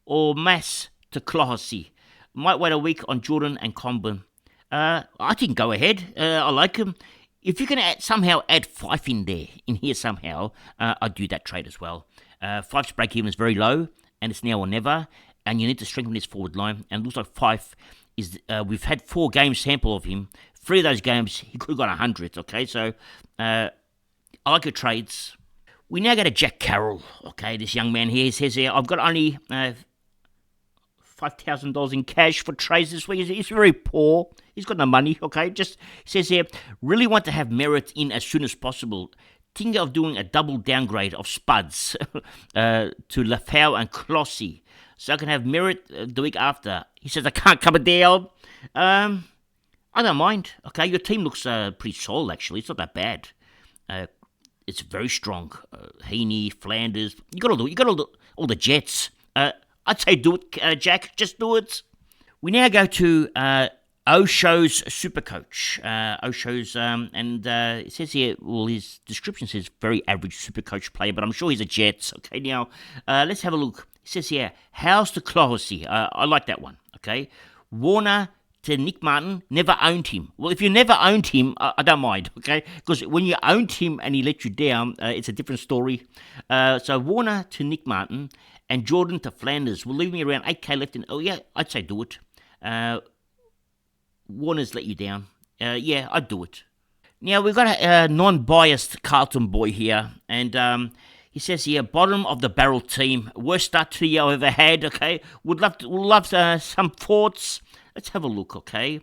or Mass to Clohessy. Might wait a week on Jordan and Combin. I think go ahead. I like him. If you can somehow add Fife in here somehow, I'd do that trade as well. Fife's break even is very low, and it's now or never. And you need to strengthen this forward line. And it looks like Fife is. We've had 4 game sample of him. 3 of those games he could have got 100. Okay, so I like your trades. We now go to Jack Carroll. Okay, this young man here says here, I've got only $5,000 in cash for trades this week. He's very poor. He's got no money. Okay, just says here, really want to have Merritt in as soon as possible. Think of doing a double downgrade of Spuds to Lafau and Clohessy. So I can have Merritt the week after. He says, I can't come it down. I don't mind. Okay, your team looks pretty solid, actually. It's not that bad. It's very strong. Heaney, Flanders. You got all the Jets. I'd say do it, Jack. Just do it. We now go to Osho's Supercoach. Osho's, and it says here, well, his description says very average Supercoach player, but I'm sure he's a Jets. Okay, now let's have a look. It says here, House to Clohessy. I like that one, okay? Warner to Nick Martin, never owned him. Well, if you never owned him, I don't mind, okay? Because when you owned him and he let you down, it's a different story. So Warner to Nick Martin and Jordan to Flanders. We'll leave me around 8k left. Oh, yeah, I'd say do it. Warner's let you down. Yeah, I'd do it. Now, we've got a non-biased Carlton boy here, and he says here, bottom of the barrel team, worst start to the year I've ever had. Okay, would love some thoughts. Let's have a look. Okay,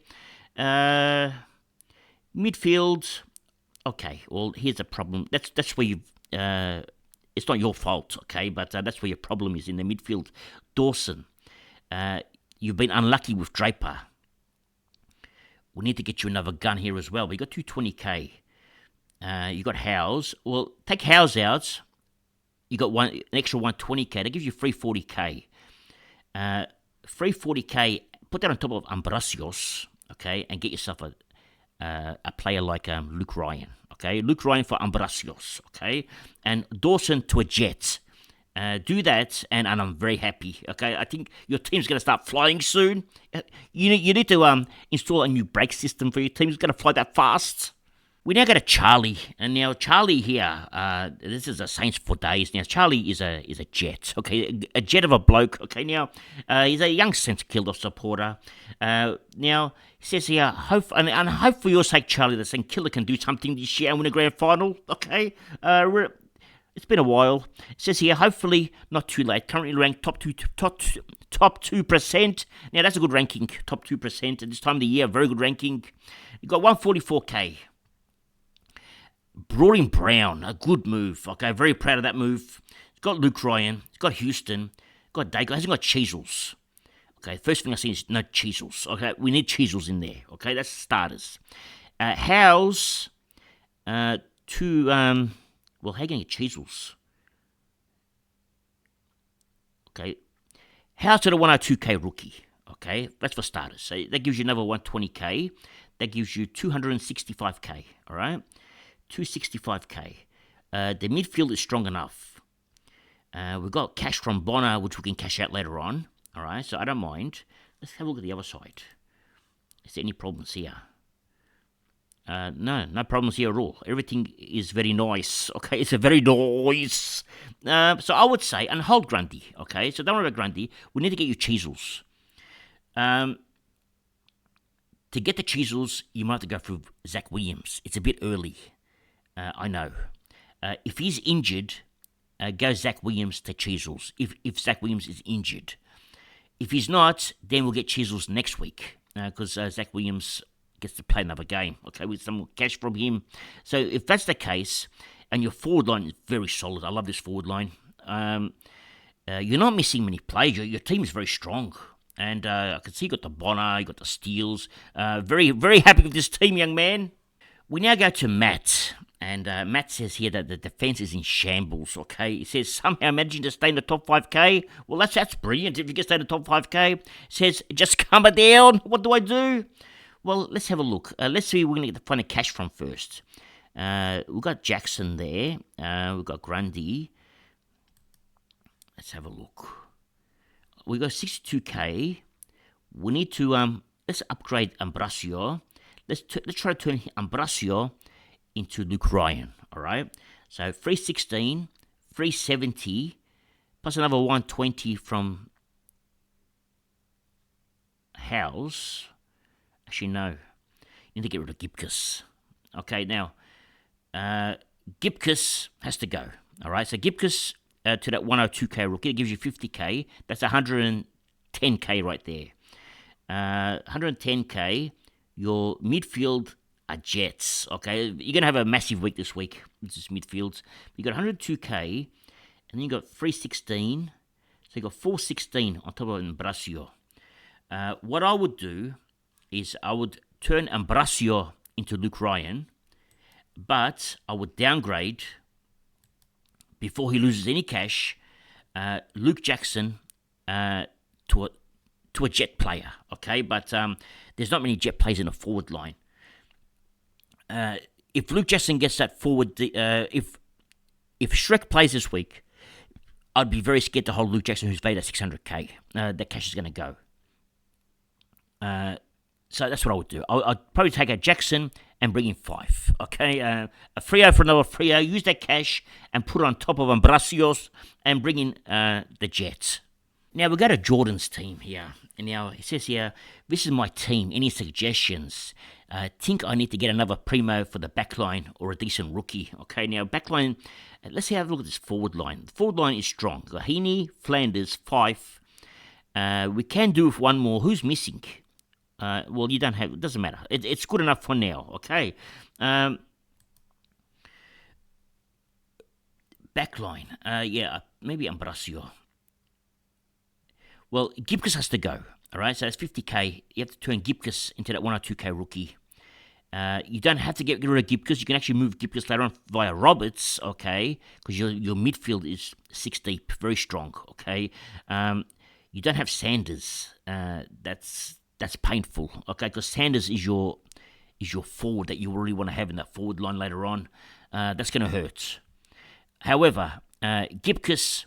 midfield. Okay, well here's a problem. That's where you. It's not your fault. Okay, but that's where your problem is in the midfield. Dawson, you've been unlucky with Draper. We need to get you another gun here as well. We got 220k. You got Howes. Well, take Howes out. You got an extra 120k. That gives you 340k. 340k. Put that on top of Ambrosios, okay, and get yourself a player like Luke Ryan, okay. Luke Ryan for Ambrosios, okay, and Dawson to a Jet. Do that, and I'm very happy. Okay, I think your team's going to start flying soon. You need to install a new brake system for your team. It's going to fly that fast. We now go to Charlie, and now Charlie here, this is a Saints for days. Now Charlie is a Jet, okay, a Jet of a bloke. Okay, now he's a young Saints Killer supporter. Now he says here, hope for your sake, Charlie, that Saint Killer can do something this year and win a grand final. Okay, it's been a while. It says here, hopefully not too late. Currently ranked top 2%. Now that's a good ranking, top 2% at this time of the year. Very good ranking. You got 144k. Brought in Brown, a good move. Okay, very proud of that move. He's got Luke Ryan. He's got Houston. He's got Dago. Hasn't got Cheezels. Okay, first thing I see is no Cheezels. Okay, we need Cheezels in there. Okay, that's starters. House to, well, how are you going to get Cheezels? Okay. House to the 102k rookie. Okay, that's for starters. So that gives you another 120k. That gives you 265k. All right, 265k. The midfield is strong enough. We've got cash from Bonner, which we can cash out later on. All right, so I don't mind. Let's have a look at the other side. Is there any problems here? No problems here at all. Everything is very nice. Okay, it's a very nice. So I would say, and hold Grundy. Okay, so don't worry about Grundy. We need to get you Cheezels. To get the Cheezels, you might have to go through Zach Williams. It's a bit early. I know. If he's injured, go Zach Williams to Cheezels. If Zach Williams is injured. If he's not, then we'll get Cheezels next week. Because Zach Williams gets to play another game, okay, with some cash from him. So if that's the case, and your forward line is very solid, I love this forward line. You're not missing many players. Your team is very strong. And I can see you got the Bonner, you got the Steels. Very, very happy with this team, young man. We now go to Matt. And Matt says here that the defence is in shambles, okay? He says, somehow managing to stay in the top 5k. Well, that's brilliant if you can stay in the top 5k. Says, just come down. What do I do? Well, let's have a look. Let's see where we're going to find a cash from first. We've got Jackson there. We've got Grundy. Let's have a look. We've got 62k. We need to, let's upgrade Ambrosio. Let's try to turn Ambrosio into Luke Ryan, all right? So 316, 370, plus another 120 from House. Actually, no. You need to get rid of Gipkus. Okay, now, Gipkus has to go. All right, so Gipkus to that 102k rookie, it gives you 50k. That's 110k right there. 110k, your midfield are Jets. Okay, you're going to have a massive week this week. This is midfields. You got 102k, and then you got 316. So you got 416 on top of Ambrosio. What I would do is I would turn Ambrosio into Luke Ryan, but I would downgrade, before he loses any cash, Luke Jackson to a Jet player, okay? But there's not many Jet players in the forward line. If Luke Jackson gets that forward, if Shrek plays this week, I'd be very scared to hold Luke Jackson, who's valued at 600k. That cash is going to go. So that's what I would do. I'd probably take out Jackson and bring in 5. Okay, a Freo for another Freo. Use that cash and put it on top of Ambrosios and bring in the Jets. Now we go to Jordan's team here. And now he says here, this is my team. Any suggestions? Think I need to get another primo for the backline or a decent rookie. Okay, now backline. Let's have a look at this forward line. The forward line is strong. Heaney, Flanders, Fife. We can do with one more. Who's missing? Well, you don't have. It doesn't matter. It's good enough for now. Okay. Backline. Yeah, maybe Ambrosio. Well, Gipkus has to go. All right, so that's 50k. You have to turn Gipkus into that 102k rookie. You don't have to get rid of Gipkus. You can actually move Gipkus later on via Roberts. Okay, because your midfield is 6 deep, very strong. Okay. You don't have Sanders. That's painful, okay? Because Sanders is your forward that you really want to have in that forward line later on. That's going to hurt. However, Gipkus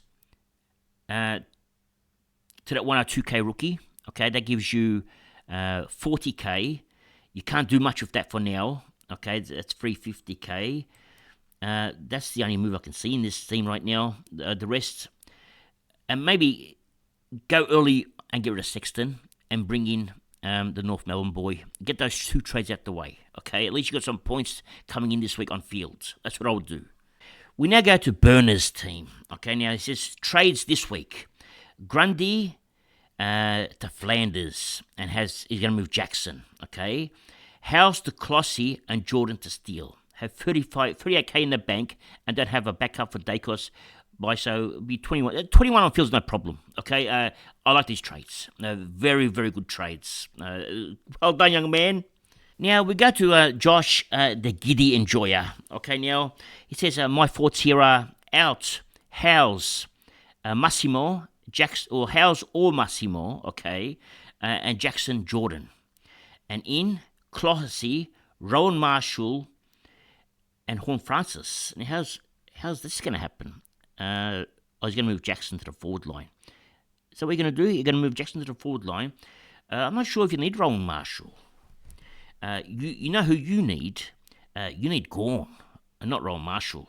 to that 102k rookie, okay? That gives you 40k. You can't do much with that for now, okay? That's 350k. That's the only move I can see in this team right now. The rest, and maybe go early and get rid of Sexton and bring in the North Melbourne boy. Get those 2 trades out the way, okay? At least you got some points coming in this week on fields. That's what I would do. We now go to Burner's team, okay? Now, it says trades this week. Grundy to Flanders, and he's going to move Jackson, okay? House to Clossy and Jordan to Steele. Have 38k in the bank and don't have a backup for Dacos. So be 21. 21 on field's no problem. Okay, I like these trades. Very, very good trades. Well done, young man. Now we go to Josh, the giddy enjoyer. Okay, now he says my thoughts here are out. Howes, Massimo, or Howes or Massimo, okay, and Jackson Jordan. And in Clohessy, Rowan Marshall, and Horn Francis. Now how's this going to happen? I was going to move Jackson to the forward line. So what are you going to do? You're going to move Jackson to the forward line. I'm not sure if you need Rowan Marshall. You know who you need? You need Gawn, and not Rowan Marshall.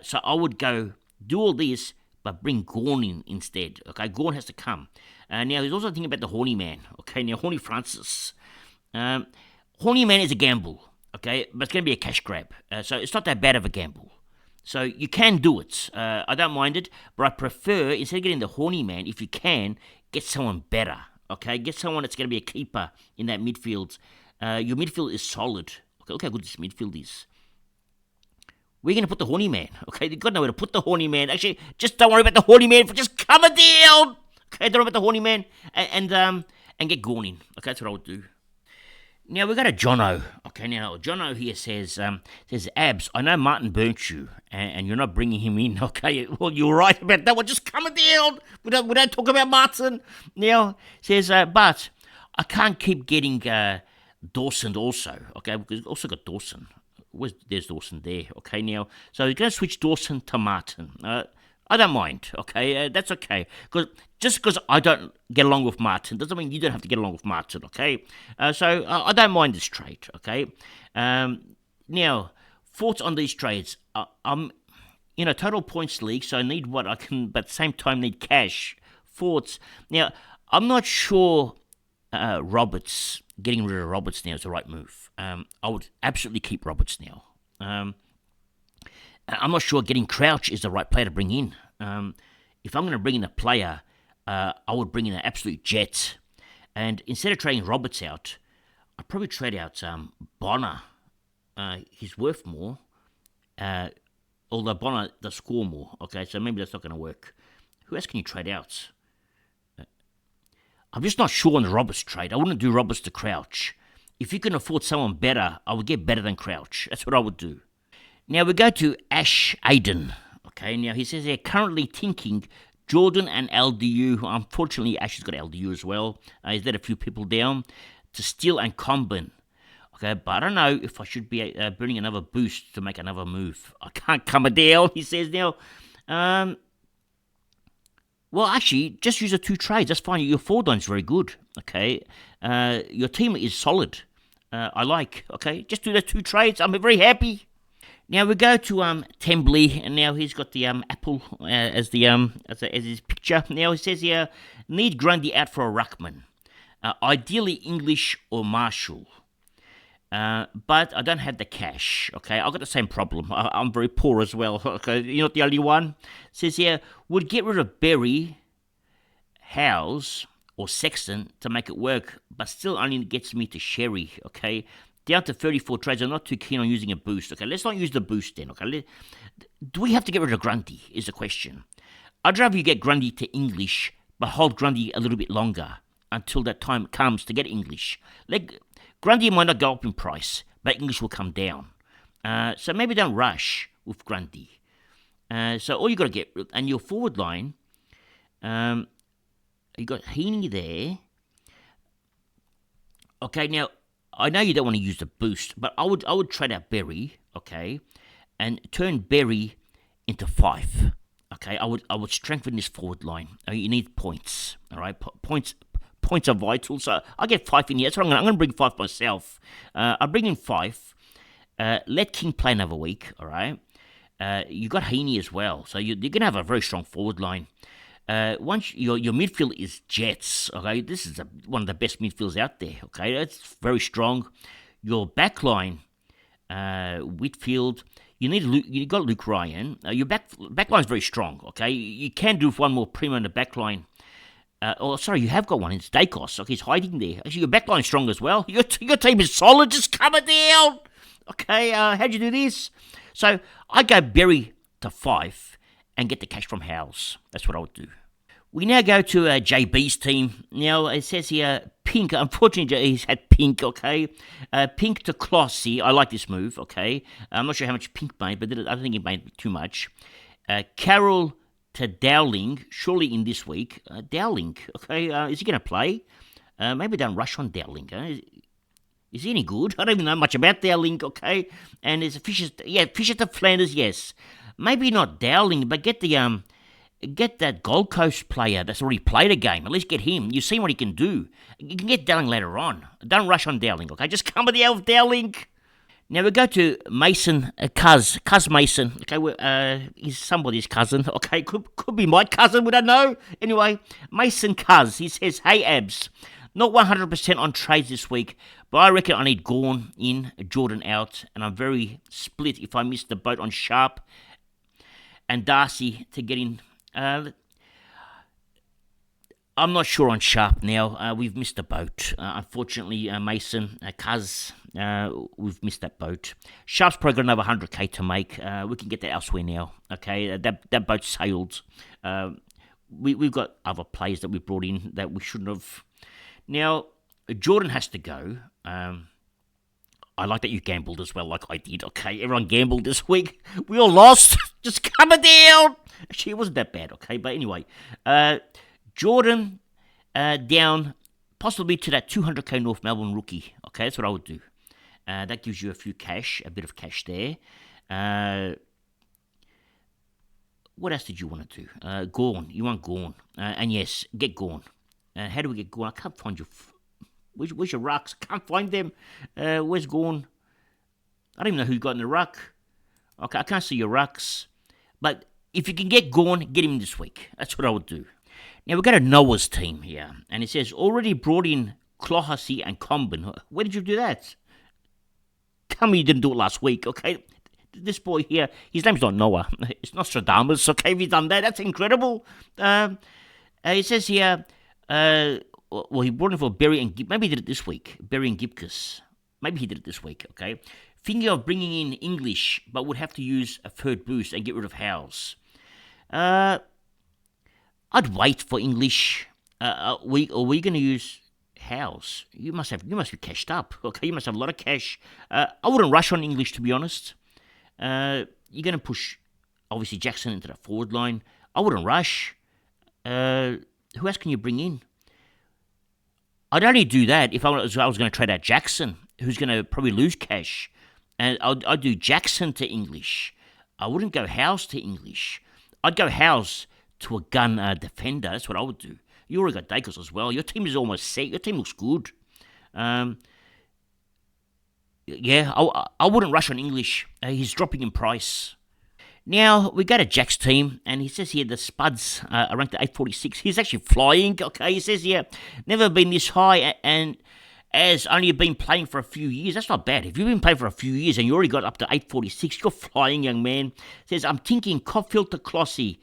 So I would go do all this, but bring Gawn in instead. Okay, Gawn has to come. Now there's also a thing about the Horny Man. Okay, now Horny Francis. Horny Man is a gamble. Okay, but it's going to be a cash grab. So it's not that bad of a gamble. So you can do it. I don't mind it, but I prefer, instead of getting the Horny Man, if you can, get someone better. Okay, get someone that's going to be a keeper in that midfield. Your midfield is solid. Okay, look how good this midfield is. Where are you going to put the Horny Man? Okay, you've got to know where to put the Horny Man. Actually, just don't worry about the Horny Man. Just coming down. Okay, don't worry about the Horny Man. And get Gawn in. Okay, that's what I would do. Now we got a Jono. Okay, now Jono here says, Abs, I know Martin burnt you, and you're not bringing him in. Okay, well you're right about that one. Just coming down. We don't talk about Martin. Now says, but I can't keep getting Dawson also. Okay, because we've also got Dawson. There's Dawson there. Okay, now so we're going to switch Dawson to Martin. I don't mind. Okay, that's okay. Just because I don't get along with Martin doesn't mean you don't have to get along with Martin. Okay, so I don't mind this trade. Okay, now thoughts on these trades. I'm in a total points league, so I need what I can, but at the same time need cash. Thoughts. Now I'm not sure. Roberts, getting rid of Roberts now is the right move. I would absolutely keep Roberts now. I'm not sure getting Crouch is the right player to bring in. If I'm going to bring in a player, I would bring in an absolute jet. And instead of trading Roberts out, I'd probably trade out Bonner. He's worth more, although Bonner does score more. Okay, so maybe that's not going to work. Who else can you trade out? I'm just not sure on the Roberts trade. I wouldn't do Roberts to Crouch. If you can afford someone better, I would get better than Crouch. That's what I would do. Now we go to Ash Aiden. Okay, now he says they're currently thinking Jordan and LDU. Unfortunately, Ash has got LDU as well. He's let a few people down to Steele and Combin. Okay, but I don't know if I should be burning another boost to make another move. I can't come down, he says now. Well, actually, just use the two trades. That's fine. Your forward line's very good. Okay, your team is solid. I like. Okay, just do the two trades. I'm very happy. Now we go to Tembley, and now he's got the apple as his picture. Now he says here, need Grundy out for a ruckman. Ideally English or Marshall. But I don't have the cash. Okay, I've got the same problem. I'm very poor as well. Okay, you're not the only one. It says here, would get rid of Berry, Howes, or Sexton to make it work, but still only gets me to Sherry. Okay, down to 34 trades. I'm not too keen on using a boost. Okay, let's not use the boost then. Okay, do we have to get rid of Grundy? Is the question. I'd rather you get Grundy to English, but hold Grundy a little bit longer until that time comes to get English. Grundy might not go up in price, but English will come down. So maybe don't rush with Grundy. So all you got to get, and your forward line, you got Heaney there. Okay, now I know you don't want to use the boost, but I would trade out Berry, okay, and turn Berry into Fife. Okay, I would strengthen this forward line. You need points, all right. Points are vital, so I get Fife in here. So I'm going to bring Fife myself. I'll bring in Fife. Let King play another week, all right? You got Heaney as well, so you're going to have a very strong forward line. Once your midfield is Jets, okay? This is one of the best midfields out there, okay? That's very strong. Your back line, Whitfield, you got Luke Ryan. Your back line is very strong, okay? You can do one more primo in the back line. You have got one. It's Dacos. Okay, he's hiding there. Actually, your backline is strong as well. Your team is solid. Just coming down. Okay, how'd you do this? So I go Berry to Fife and get the cash from Howes. That's what I would do. We now go to JB's team. Now, it says here, Pink, unfortunately, he's had Pink, okay? Pink to Klossy. I like this move, okay? I'm not sure how much Pink made, but I don't think he made too much. Carroll to Dowling, surely in this week. Dowling, okay? Is he going to play? Maybe don't rush on Dowling. Is he any good? I don't even know much about Dowling, okay? And there's Fisher to Flanders, yes. Maybe not Dowling, but get that Gold Coast player that's already played a game. At least get him. You've seen what he can do. You can get Dowling later on. Don't rush on Dowling, okay? Just come with the elf Dowling. Now we go to Mason, Cuz Mason. Okay, he's somebody's cousin. Okay, could be my cousin. We don't know. Anyway, Mason Cuz. He says, "Hey Abs, not 100% on trades this week, but I reckon I need Gawn in, Jordan out, and I'm very split if I miss the boat on Sharp and Darcy to get in." I'm not sure on Sharp now. We've missed the boat. Unfortunately, Mason, Cuz, we've missed that boat. Sharp's probably got another 100k to make. We can get that elsewhere now. Okay, that boat sailed. We've got other players that we brought in that we shouldn't have. Now, Jordan has to go. I like that you gambled as well, like I did. Okay, everyone gambled this week. We all lost. Just coming down. Actually, it wasn't that bad. Okay, but anyway, Jordan down possibly to that 200k North Melbourne rookie. Okay, that's what I would do. That gives you a bit of cash there. What else did you want to do? Gawn. You want Gawn. And yes, get Gawn. How do we get Gawn? I can't find your... Where's your rucks? I can't find them. Where's Gawn? I don't even know who you got in the ruck. Okay, I can't see your rucks. But if you can get Gawn, get him this week. That's what I would do. Now, we've got a Noah's team here. And it says, already brought in Clohasy and Combin. Where did you do that? Tell me you didn't do it last week, okay? This boy here, his name's not Noah. It's Nostradamus, okay? If he's done that, that's incredible. It says here, well, he brought in for Berry and Gib. Maybe he did it this week. Berry and Gibcus. Maybe he did it this week, okay? Thinking of bringing in English, but would have to use a third boost and get rid of Howes. I'd wait for English. Are we going to use Howes? You must be cashed up. Okay, you must have a lot of cash. I wouldn't rush on English, to be honest. You're going to push, obviously, Jackson into the forward line. I wouldn't rush. Who else can you bring in? I'd only do that if I was going to trade out Jackson, who's going to probably lose cash. And I'd do Jackson to English. I wouldn't go Howes to English. I'd go Howes to a gun defender. That's what I would do. You already got Dacos as well. Your team is almost set. Your team looks good. Yeah, I wouldn't rush on English. He's dropping in price. Now, we go to Jack's team, and he says here the Spuds are ranked at 846. He's actually flying, okay? He says here, never been this high, and as only been playing for a few years. That's not bad. If you've been playing for a few years and you already got up to 846, you're flying, young man. Says, I'm thinking Coffield to Klossy.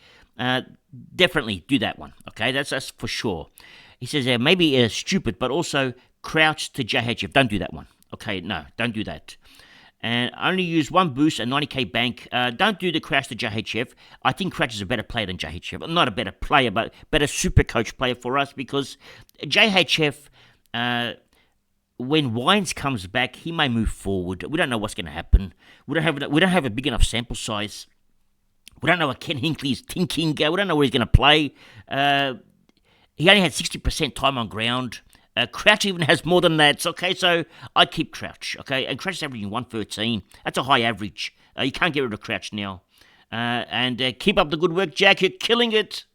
Definitely do that one, okay? That's for sure. He says, maybe stupid, but also Crouch to JHF. Don't do that one. Okay, no, don't do that. And only use one boost, a 90k bank. Don't do the Crouch to JHF. I think Crouch is a better player than JHF. Not a better player, but better super coach player for us, because JHF, when Wines comes back, he may move forward. We don't know what's going to happen. We don't have a big enough sample size. We don't know what Ken Hinckley's thinking. We don't know where he's going to play. He only had 60% time on ground. Crouch even has more than that. Okay, so I'd keep Crouch. Okay, and Crouch is averaging 113. That's a high average. You can't get rid of Crouch now. And keep up the good work, Jack. You're killing it.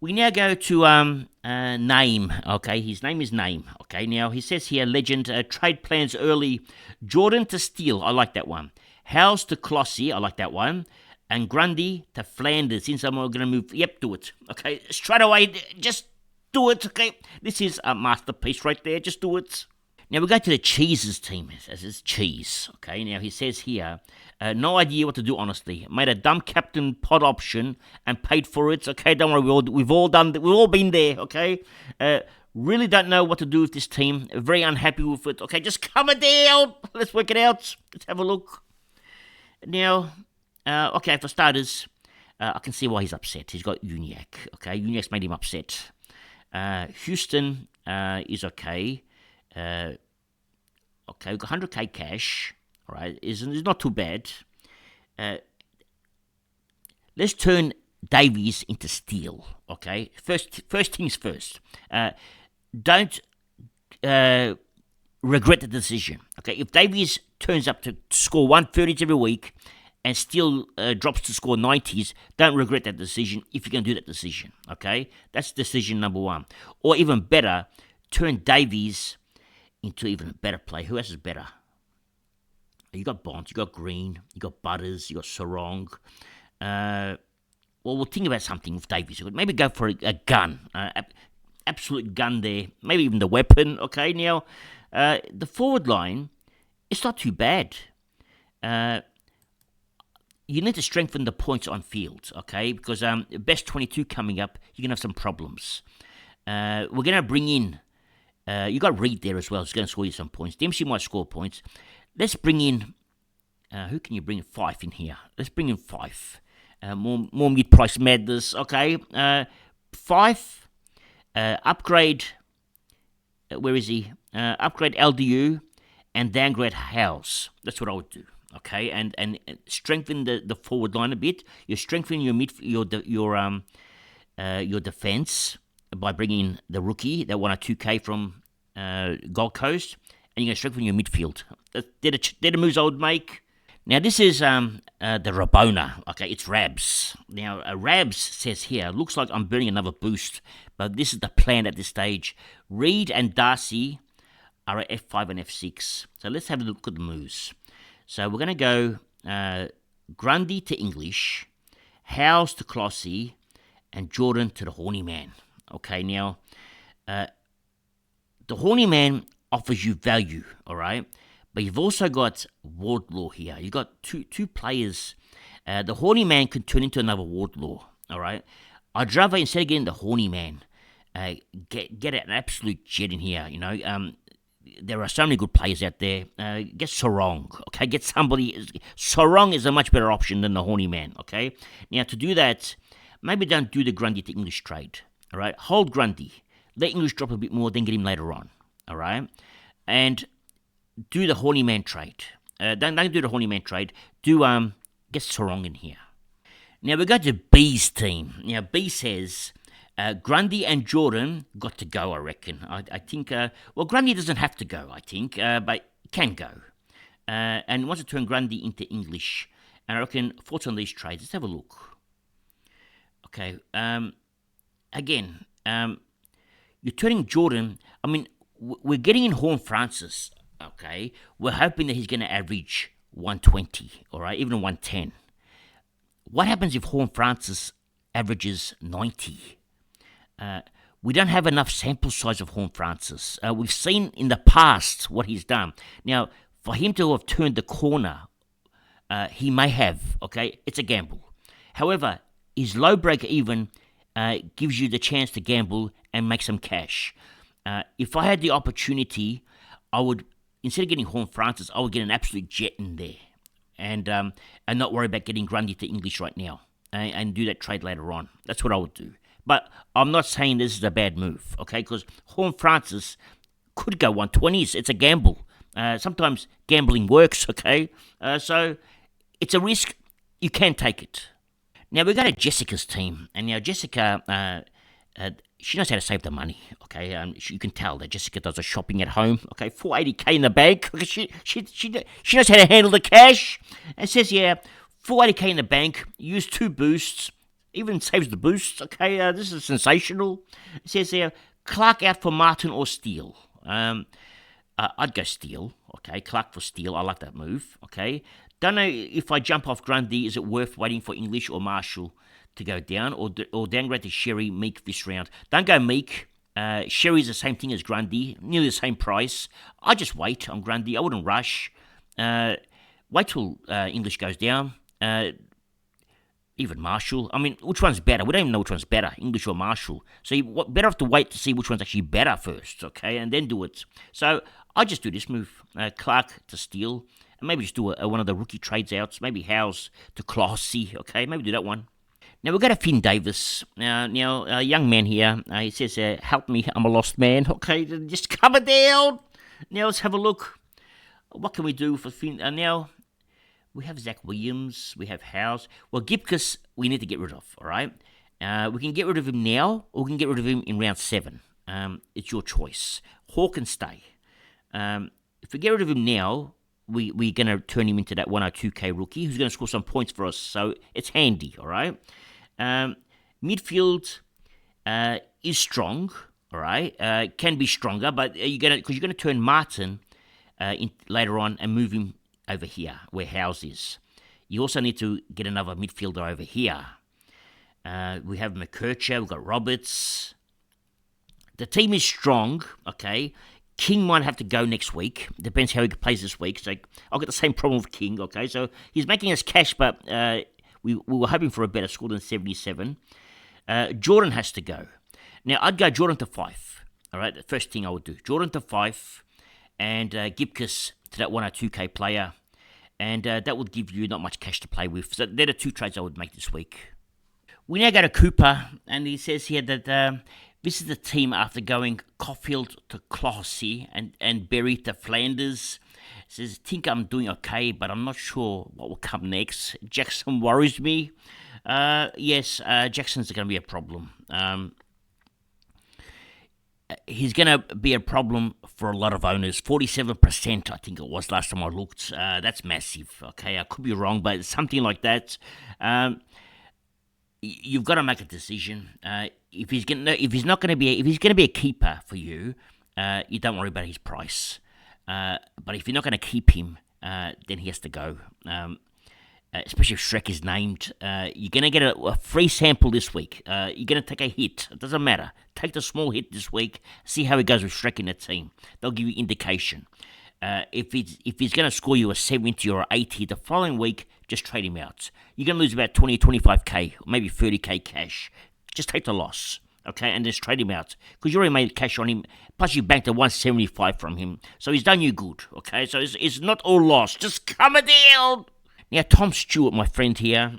We now go to Name. Okay, his name is Name. Okay, now he says here, legend, trade plans early. Jordan to Steele. I like that one. Howes to Klossy. I like that one. And Grundy to Flanders. Since I'm going to move, yep, do it. Okay, straight away, just do it. Okay, this is a masterpiece right there. Just do it. Now we go to the Cheeses team. This is Cheese. Okay, now he says here, no idea what to do. Honestly, made a dumb captain pod option and paid for it. Okay, don't worry, we've all done. We've all been there. Okay, really don't know what to do with this team. Very unhappy with it. Okay, just come down. Let's work it out. Let's have a look. Now. Okay, for starters, I can see why he's upset. He's got Uniac. Okay, Uniac's made him upset. Houston is okay. Uh, okay, we've got 100k cash. All right, it's not too bad. Uh, let's turn Davies into Steele. Okay, first things first. Don't regret the decision. Okay, if Davies turns up to score 130s every week and still drops to score 90s, don't regret that decision if you can do that decision. Okay, that's decision number one. Or even better, turn Davies into even a better play. Who else is better? You got Bonds, you got Green, you got Butters, you got Sarong. Well, we'll think about something with Davies. Maybe go for a gun, absolute gun there. Maybe even the weapon. Okay, now the forward line, it's not too bad. You need to strengthen the points on field, okay? Because best 22 coming up, you're gonna have some problems. We're gonna bring in. You got Reed there as well. It's gonna score you some points. Dempsey might score points. Let's bring in. Who can you bring? Fife in here. Let's bring in Fife. More mid-price madness. Okay. Fife. Upgrade. Where is he? Upgrade LDU and downgrade House. That's what I would do. Okay, and strengthen the forward line a bit. You're strengthening your defense by bringing in the rookie that won a 2K from Gold Coast, and you're going to strengthen your midfield. They're the moves I would make. Now, this is the Rabona. Okay, it's Rabs. Now, Rabs says here, looks like I'm burning another boost, but this is the plan at this stage. Reed and Darcy are at F5 and F6. So let's have a look at the moves. So we're going to go Grundy to English, Howes to Clossy, and Jordan to the Horny Man. Okay, now, the Horny Man offers you value, all right? But you've also got Wardlaw here. You've got two players. The Horny Man can turn into another Wardlaw, all right? I'd rather, instead of getting the Horny Man, get an absolute jet in here, you know? There are so many good players out there. Get Sarong, okay? Get somebody. Sarong is a much better option than the Horny Man, okay? Now, to do that, maybe don't do the Grundy to English trade, all right? Hold Grundy. Let English drop a bit more, then get him later on, all right? And do the Horny Man trade. Don't do the Horny Man trade. Do get Sarong in here. Now, we go to B's team. Now, B says Grundy and Jordan got to go, I reckon. I think, well, Grundy doesn't have to go, I think, but can go. And wants to turn Grundy into English. And I reckon, thoughts on these trades? Let's have a look. Okay. Again, you're turning Jordan. I mean, we're getting in Horn Francis, okay? We're hoping that he's going to average 120, all right, even 110. What happens if Horn Francis averages 90? We don't have enough sample size of Horn Francis. We've seen in the past what he's done. Now, for him to have turned the corner, he may have, okay? It's a gamble. However, his low break even gives you the chance to gamble and make some cash. If I had the opportunity, I would, instead of getting Horn Francis, I would get an absolute jet in there and not worry about getting Grundy to English right now and do that trade later on. That's what I would do. But I'm not saying this is a bad move, okay? Because Horn Francis could go 120s. It's a gamble. Sometimes gambling works, okay? So it's a risk. You can take it. Now, we go to Jessica's team. And now Jessica, she knows how to save the money, okay? You can tell that Jessica does her shopping at home, okay? 480k in the bank. Okay? She knows how to handle the cash. And says, yeah, 480k in the bank. Use 2 boosts. Even saves the boosts, okay? This is sensational. It says there, Clark out for Martin or Steele. I'd go Steele, okay? Clark for Steele. I like that move, okay? Don't know if I jump off Grundy, is it worth waiting for English or Marshall to go down or downgrade to Sherry, Meek this round? Don't go Meek. Sherry's the same thing as Grundy, nearly the same price. I just wait on Grundy. I wouldn't rush. Wait till English goes down. Even Marshall. I mean, which one's better? We don't even know which one's better, English or Marshall. So you better have to wait to see which one's actually better first, okay, and then do it. So I just do this move, Clark to Steele, and maybe just do one of the rookie trades outs, maybe Howes to Classy, okay, maybe do that one. Now we've got to Finn Davis. Now a young man here, he says, help me, I'm a lost man, okay, just come it down. Now let's have a look. What can we do for Finn? Now we have Zach Williams, we have Howes. Well, Gipkus, we need to get rid of, all right? We can get rid of him now, or we can get rid of him in round 7. It's your choice. Hawk can stay. If we get rid of him now, we're going to turn him into that 102k rookie who's going to score some points for us, so it's handy, all right? Midfield is strong, all right? Can be stronger, but you're going to turn Martin later on and move him over here where Howes is. You also need to get another midfielder over here. We have McKercher, we've got Roberts. The team is strong, okay? King might have to go next week. Depends how he plays this week. So I've got the same problem with King, okay? So he's making us cash, but we were hoping for a better score than 77. Jordan has to go. Now, I'd go Jordan to 5. All right, the first thing I would do. Jordan to 5 and Gipkus to that 102k player. And that would give you not much cash to play with. So they're the 2 trades I would make this week. We now go to Cooper, and he says here that this is the team after going Caulfield to Clohessy and Berry to Flanders. He says, think I'm doing okay, but I'm not sure what will come next. Jackson worries me. Yes, Jackson's going to be a problem. He's going to be a problem for a lot of owners. 47%, I think it was last time I looked. That's massive. Okay, I could be wrong, but something like that. You've got to make a decision. If he's going to be a keeper for you, you don't worry about his price. But if you're not going to keep him, then he has to go. Especially if Shrek is named. You're going to get a free sample this week. You're going to take a hit. It doesn't matter. Take the small hit this week. See how it goes with Shrek in the team. They'll give you indication. If he's going to score you a 70 or 80 the following week, just trade him out. You're going to lose about 20, 25k, maybe 30k cash. Just take the loss, okay, and just trade him out. Because you already made cash on him, plus you banked a 175 from him. So he's done you good, okay? So it's not all lost. Just come a deal. Now, Tom Stewart, my friend here,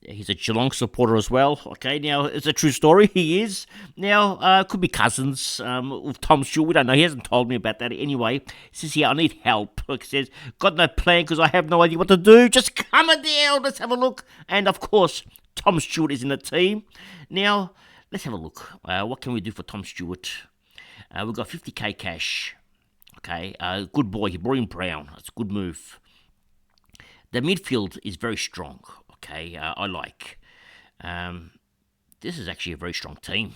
he's a Geelong supporter as well. Okay, now, it's a true story. He is. Now, could be cousins with Tom Stewart. We don't know. He hasn't told me about that anyway. He says, I need help. He says, got no plan because I have no idea what to do. Just come a deal. Let's have a look. And, of course, Tom Stewart is in the team. Now, let's have a look. What can we do for Tom Stewart? We've got 50k cash. Okay, good boy. He brought in Brown. That's a good move. The midfield is very strong, okay, I like. This is actually a very strong team.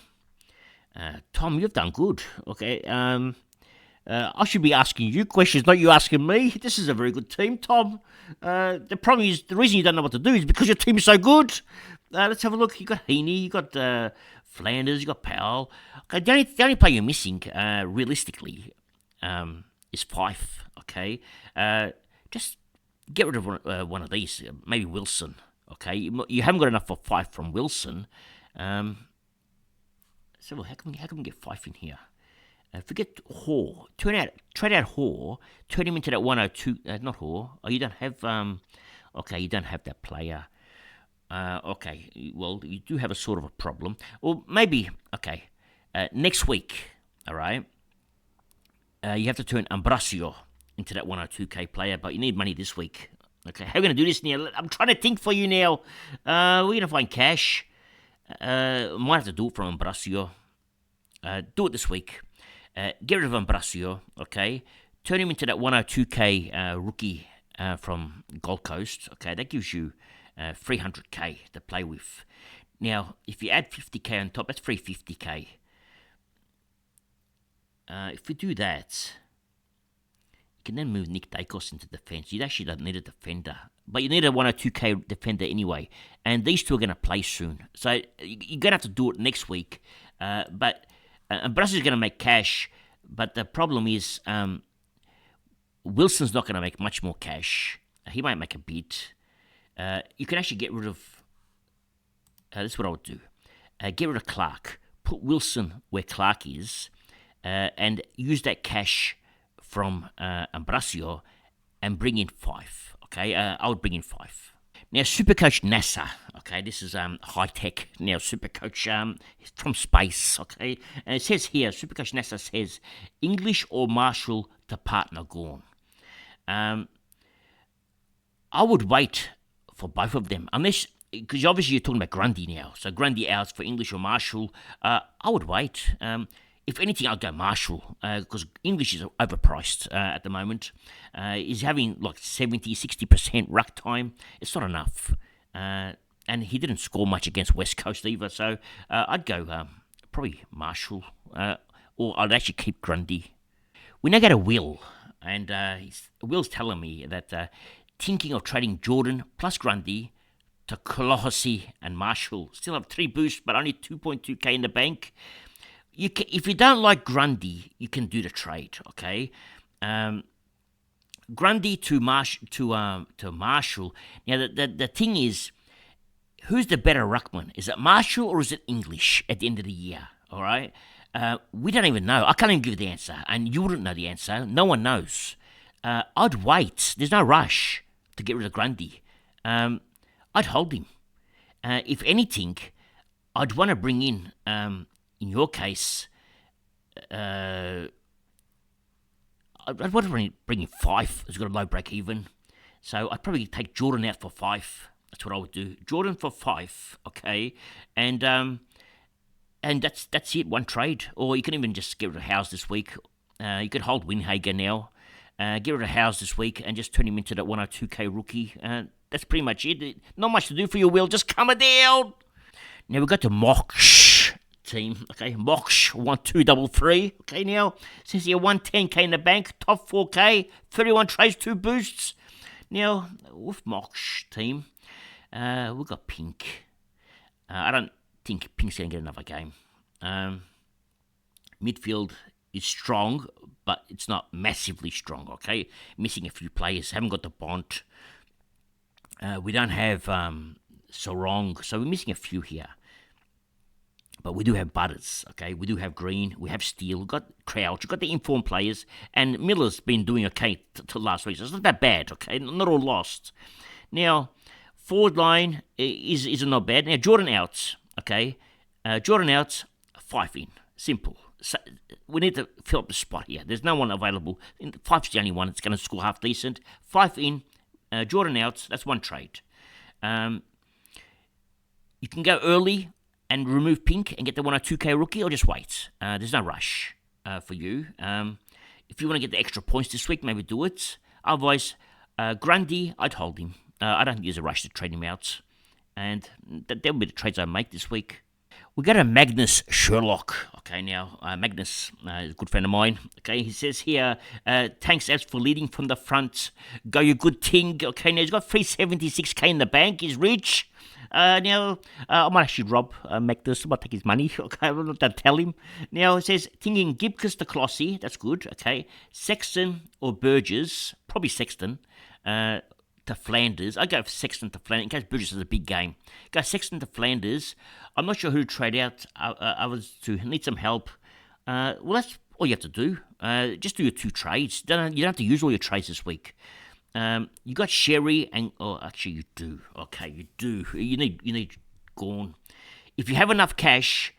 Tom, you've done good, okay. I should be asking you questions, not you asking me. This is a very good team, Tom. The problem is, the reason you don't know what to do is because your team is so good. Let's have a look. You got Heaney, you got Flanders, you got Powell. Okay, the only player you're missing, realistically, is Fife, okay. Just get rid of one of these, maybe Wilson. Okay, you haven't got enough for 5 from Wilson. So how can we get 5 in here? Forget Hoare. Trade out Hoare. Turn him into that 102. Not Hoare. Oh, you don't have. Okay, you don't have that player. Okay, well, you do have a sort of a problem. Or maybe. Okay, next week. All right. You have to turn Ambrosio into that 102k player, but you need money this week. Okay, how are we going to do this now? I'm trying to think for you now. We're going to find cash. Might have to do it from Ambrosio. Do it this week. Get rid of Ambrosio, okay? Turn him into that 102k rookie from Gold Coast. Okay, that gives you 300k to play with. Now, if you add 50k on top, that's 350k. If we do that, you can then move Nick Dacos into defence. You actually don't need a defender, but you need a 102k defender anyway. And these two are going to play soon, so you're going to have to do it next week. But Bruss is going to make cash, but the problem is Wilson's not going to make much more cash. He might make a bit. You can actually get rid of. This is what I would do. Get rid of Clark. Put Wilson where Clark is, and use that cash from Ambrosio and bring in 5. Okay, I would bring in 5. Now, Supercoach NASA. Okay, this is high tech. Now, Supercoach from space. Okay, and it says here, Supercoach NASA says English or Marshall to partner Gorn. I would wait for both of them, unless, because obviously you're talking about Grundy now. So Grundy out for English or Marshall. I would wait. If anything, I'd go Marshall, because English is overpriced at the moment. He's having like 70-60% ruck time. It's not enough. And he didn't score much against West Coast either. So I'd go probably Marshall, or I'd actually keep Grundy. We now go to Will, and Will's telling me that thinking of trading Jordan plus Grundy to Colossi and Marshall. Still have 3 boosts, but only 2.2k in the bank. If you don't like Grundy, you can do the trade, okay? Grundy to Marshall. Now, the thing is, who's the better ruckman? Is it Marshall or is it English at the end of the year, all right? We don't even know. I can't even give the answer, and you wouldn't know the answer. No one knows. I'd wait. There's no rush to get rid of Grundy. I'd hold him. If anything, I'd want to bring in your case, I'd want to bring in Fife, who's got a low break even. So I'd probably take Jordan out for Fife. That's what I would do. Jordan for Fife, okay? And that's it, one trade. Or you can even just get rid of Howes this week. You could hold Winhager now. Get rid of Howes this week and just turn him into that 102k rookie. That's pretty much it. Not much to do for you, Will. Just calm down. Now we've got the Mox team, okay, Mox 1233, okay, now says here 110k in the bank, top 4k, 31 trades, 2 boosts. Now with Mox team, we've got Pink. I don't think Pink's gonna get another game. Midfield is strong, but it's not massively strong, okay. Missing a few players, haven't got the Bont. We don't have Sarong, so we're missing a few here. But we do have Butters, okay? We do have Green, we have Steele, we've got Crouch, we've got the informed players, and Miller's been doing okay till last week, so it's not that bad, okay? Not all lost. Now, forward line is not bad. Now, Jordan out, okay? Jordan out, 5 in. Simple. So we need to fill up the spot here. There's no one available. 5's the only one that's going to score half decent. 5 in, Jordan out, that's one trade. You can go early and remove Pink and get the 102k rookie, or just wait. There's no rush for you. If you want to get the extra points this week, maybe do it. Otherwise, Grundy, I'd hold him. I don't think there's a rush to trade him out. And there'll be the trades I make this week. We got a Magnus Sherlock. Okay, now, Magnus is a good friend of mine. Okay, he says here, thanks, Abs, for leading from the front. Go your good thing. Okay, now he's got 376k in the bank. He's rich. Now, I might actually rob Magnus. I might take his money. Okay, I'm not going to tell him. Now, it says, thinking Gibcus to Colossi. That's good. Okay, Sexton or Burgess. Probably Sexton. To Flanders. I go for Sexton to Flanders in case Burgess has a big game. Go Sexton to Flanders. I'm not sure who to trade out. I was to need some help. Well, that's all you have to do. Just do your 2 trades. You don't have to use all your trades this week. You got Sherry and actually you do. Okay, you do. You need Gorn. If you have enough cash,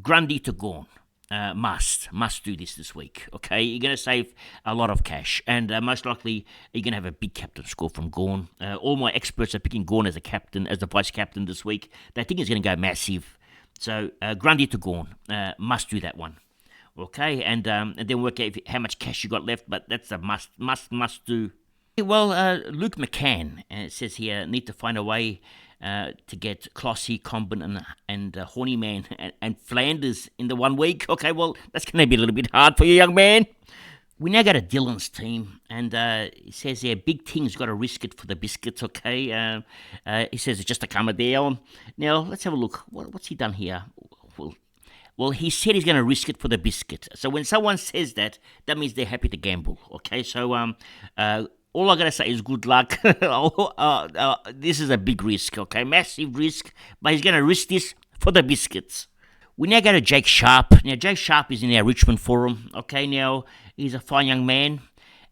Grundy to Gorn. Must do this week, okay? You're going to save a lot of cash, and most likely you're going to have a big captain score from Gorn. All my experts are picking Gorn as a captain, as the vice-captain this week. They think it's going to go massive. So, Grundy to Gorn, must do that one, okay? And then work out how much cash you got left, but that's a must do. Well, Luke McCann, it says here, need to find a way to get Clossy, Comben, and Horny Man and Flanders in the 1 week. Okay, well, that's going to be a little bit hard for you, young man. We now go to Dylan's team, and he says here, big things, got to risk it for the biscuits, okay? He says it's just to calm it down. Now, let's have a look. What's he done here? Well, he said he's going to risk it for the biscuit. So when someone says that, that means they're happy to gamble, okay? So, all I gotta say is good luck. This is a big risk, okay? Massive risk, but he's gonna risk this for the biscuits. We now go to Jake Sharp. Now, Jake Sharp is in our Richmond forum, okay? Now, he's a fine young man,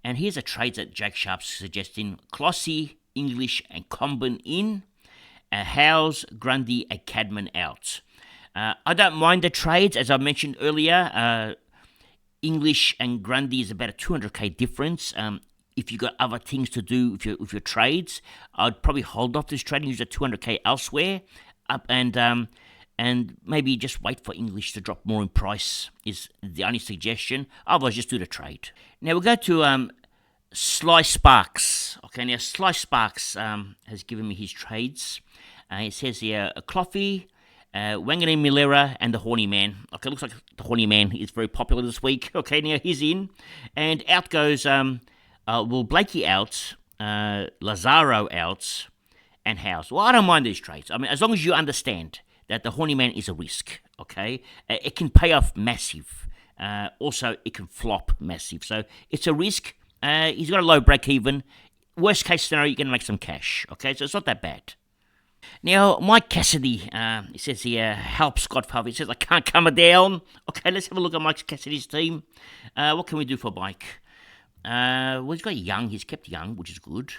and here's a trade that Jake Sharp's suggesting. Clossy English, and Comben in. Howes, Grundy, and Cadman out. I don't mind the trades, as I mentioned earlier. English and Grundy is about a 200k difference. If you've got other things to do with your trades, I'd probably hold off this trade and use the 200k elsewhere. And maybe just wait for English to drop more in price is the only suggestion. Otherwise, just do the trade. Now we'll go to Sly Sparks. Okay, now Sly Sparks has given me his trades. It says here, Cloughy, Wanganeen Milera, and the Horny Man. Okay, looks like the Horny Man is very popular this week. Okay, now he's in. And out goes, Blakey out, Lazaro out, and Howes. Well, I don't mind these trades. I mean, as long as you understand that the Horny Man is a risk, okay? It can pay off massive. Also, it can flop massive. So it's a risk. He's got a low break even. Worst case scenario, you're going to make some cash, okay? So it's not that bad. Now, Mike Cassidy, he says here, help Scodfather. He says, I can't come down. Okay, let's have a look at Mike Cassidy's team. What can we do for Mike? Well, he's got Young. He's kept Young, which is good.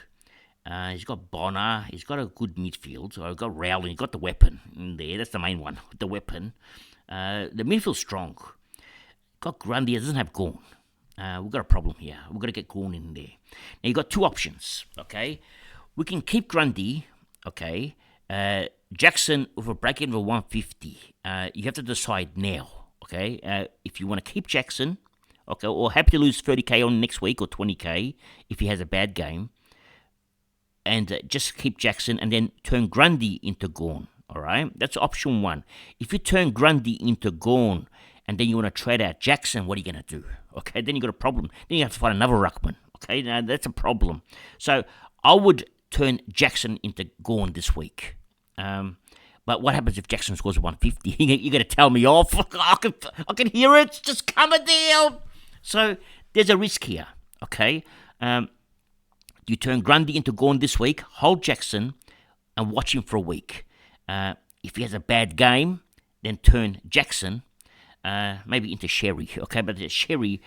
He's got Bonner. He's got a good midfield. So he's got Rowling. He's got the weapon in there. That's the main one, the weapon. The midfield's strong. Got Grundy. It doesn't have Gorn. We've got a problem here. We've got to get Gorn in there. Now, you've got two options, okay? We can keep Grundy, okay? Jackson with a break-even of 150. You have to decide now, okay? If you want to keep Jackson, okay, or happy to lose 30k on next week or 20k if he has a bad game, and just keep Jackson and then turn Grundy into Gorn, all right? That's option one. If you turn Grundy into Gorn and then you want to trade out Jackson, what are you going to do? Okay, then you got a problem. Then you have to find another ruckman. Okay, now that's a problem. So I would turn Jackson into Gorn this week. But what happens if Jackson scores 150? You're going to tell me off. I can hear it. It's just coming down. So there's a risk here. Okay, you turn Grundy into Gorn this week. Hold Jackson and watch him for a week. If he has a bad game, then turn Jackson. Maybe into Sherry, okay? But the Sherry,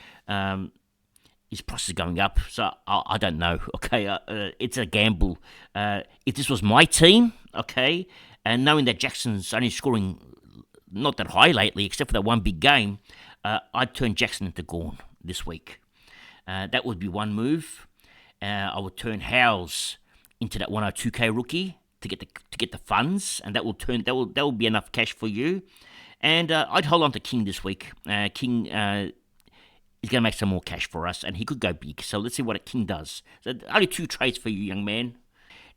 his price is going up, so I don't know, okay? It's a gamble. If this was my team, okay, and knowing that Jackson's only scoring not that high lately, except for that one big game, I'd turn Jackson into Gorn this week. That would be one move. I would turn Howes into that 102k rookie to get the funds, and that will be enough cash for you. And I'd hold on to King this week. King is going to make some more cash for us, and he could go big. So let's see what a King does. So only two trades for you, young man.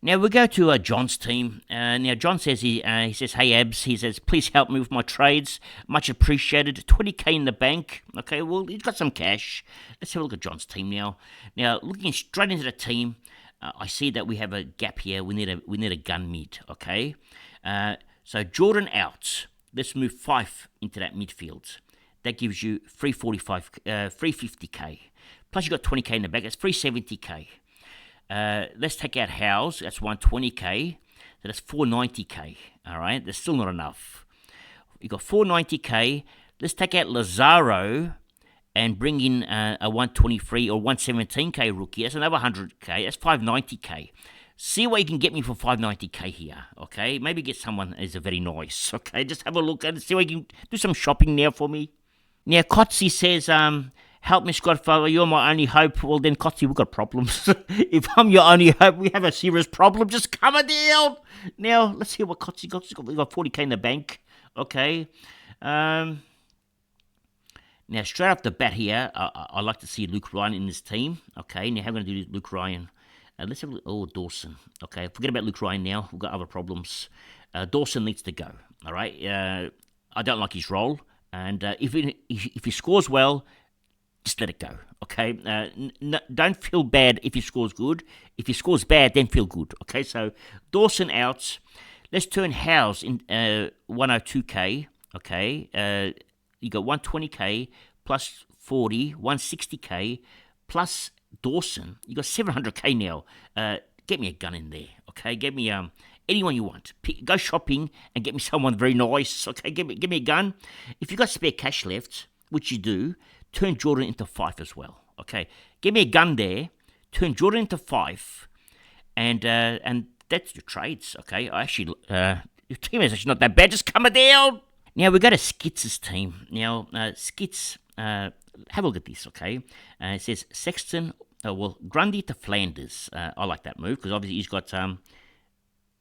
Now we go to John's team. Now John says he says, "Hey Abs," he says, "Please help me with my trades. Much appreciated. 20k in the bank." Okay, well he's got some cash. Let's have a look at John's team now. Now looking straight into the team, I see that we have a gap here. We need a gun mid. Okay, so Jordan out. Let's move 5 into that midfield. That gives you 350k. Plus you got 20k in the back. That's 370k. Let's take out Howes. That's 120k. So that's 490k. All right, that's still not enough. You got 490k. Let's take out Lazaro and bring in a 123 or 117k rookie. That's another 100k. That's 590k. See what you can get me for 590k here, okay? Maybe get someone that is very nice, okay? Just have a look and see what you can do some shopping now for me. Now, Kotzi says, help me, Scodfather, you're my only hope. Well, then, Kotzi, we've got problems. If I'm your only hope, we have a serious problem. Just come down. Now, let's see what Kotzi got. We've got 40k in the bank, okay? Now, straight off the bat here, I like to see Luke Ryan in this team, okay? Now, how am I going to do Luke Ryan? Let's have a look. Oh, Dawson. Okay, forget about Luke Ryan now. We've got other problems. Dawson needs to go. All right. I don't like his role, and if he scores well, just let it go. Okay. Don't feel bad if he scores good. If he scores bad, then feel good. Okay. So Dawson out. Let's turn Howes in 102k. Okay. You got 120k plus 40, 160k plus Dawson. You got 700k now. Get me a gun in there, okay? Get me anyone you want. Go shopping and get me someone very nice, okay? Give me a gun. If you got spare cash left, which you do, turn Jordan into 5 as well, okay? Give me a gun there. Turn Jordan into 5, and that's your trades. Okay, your team is actually not that bad. Just coming down. Now we go to Skits' team. Now Skits, have a look at this. Okay, it says Sexton. Grundy to Flanders. I like that move because obviously he's got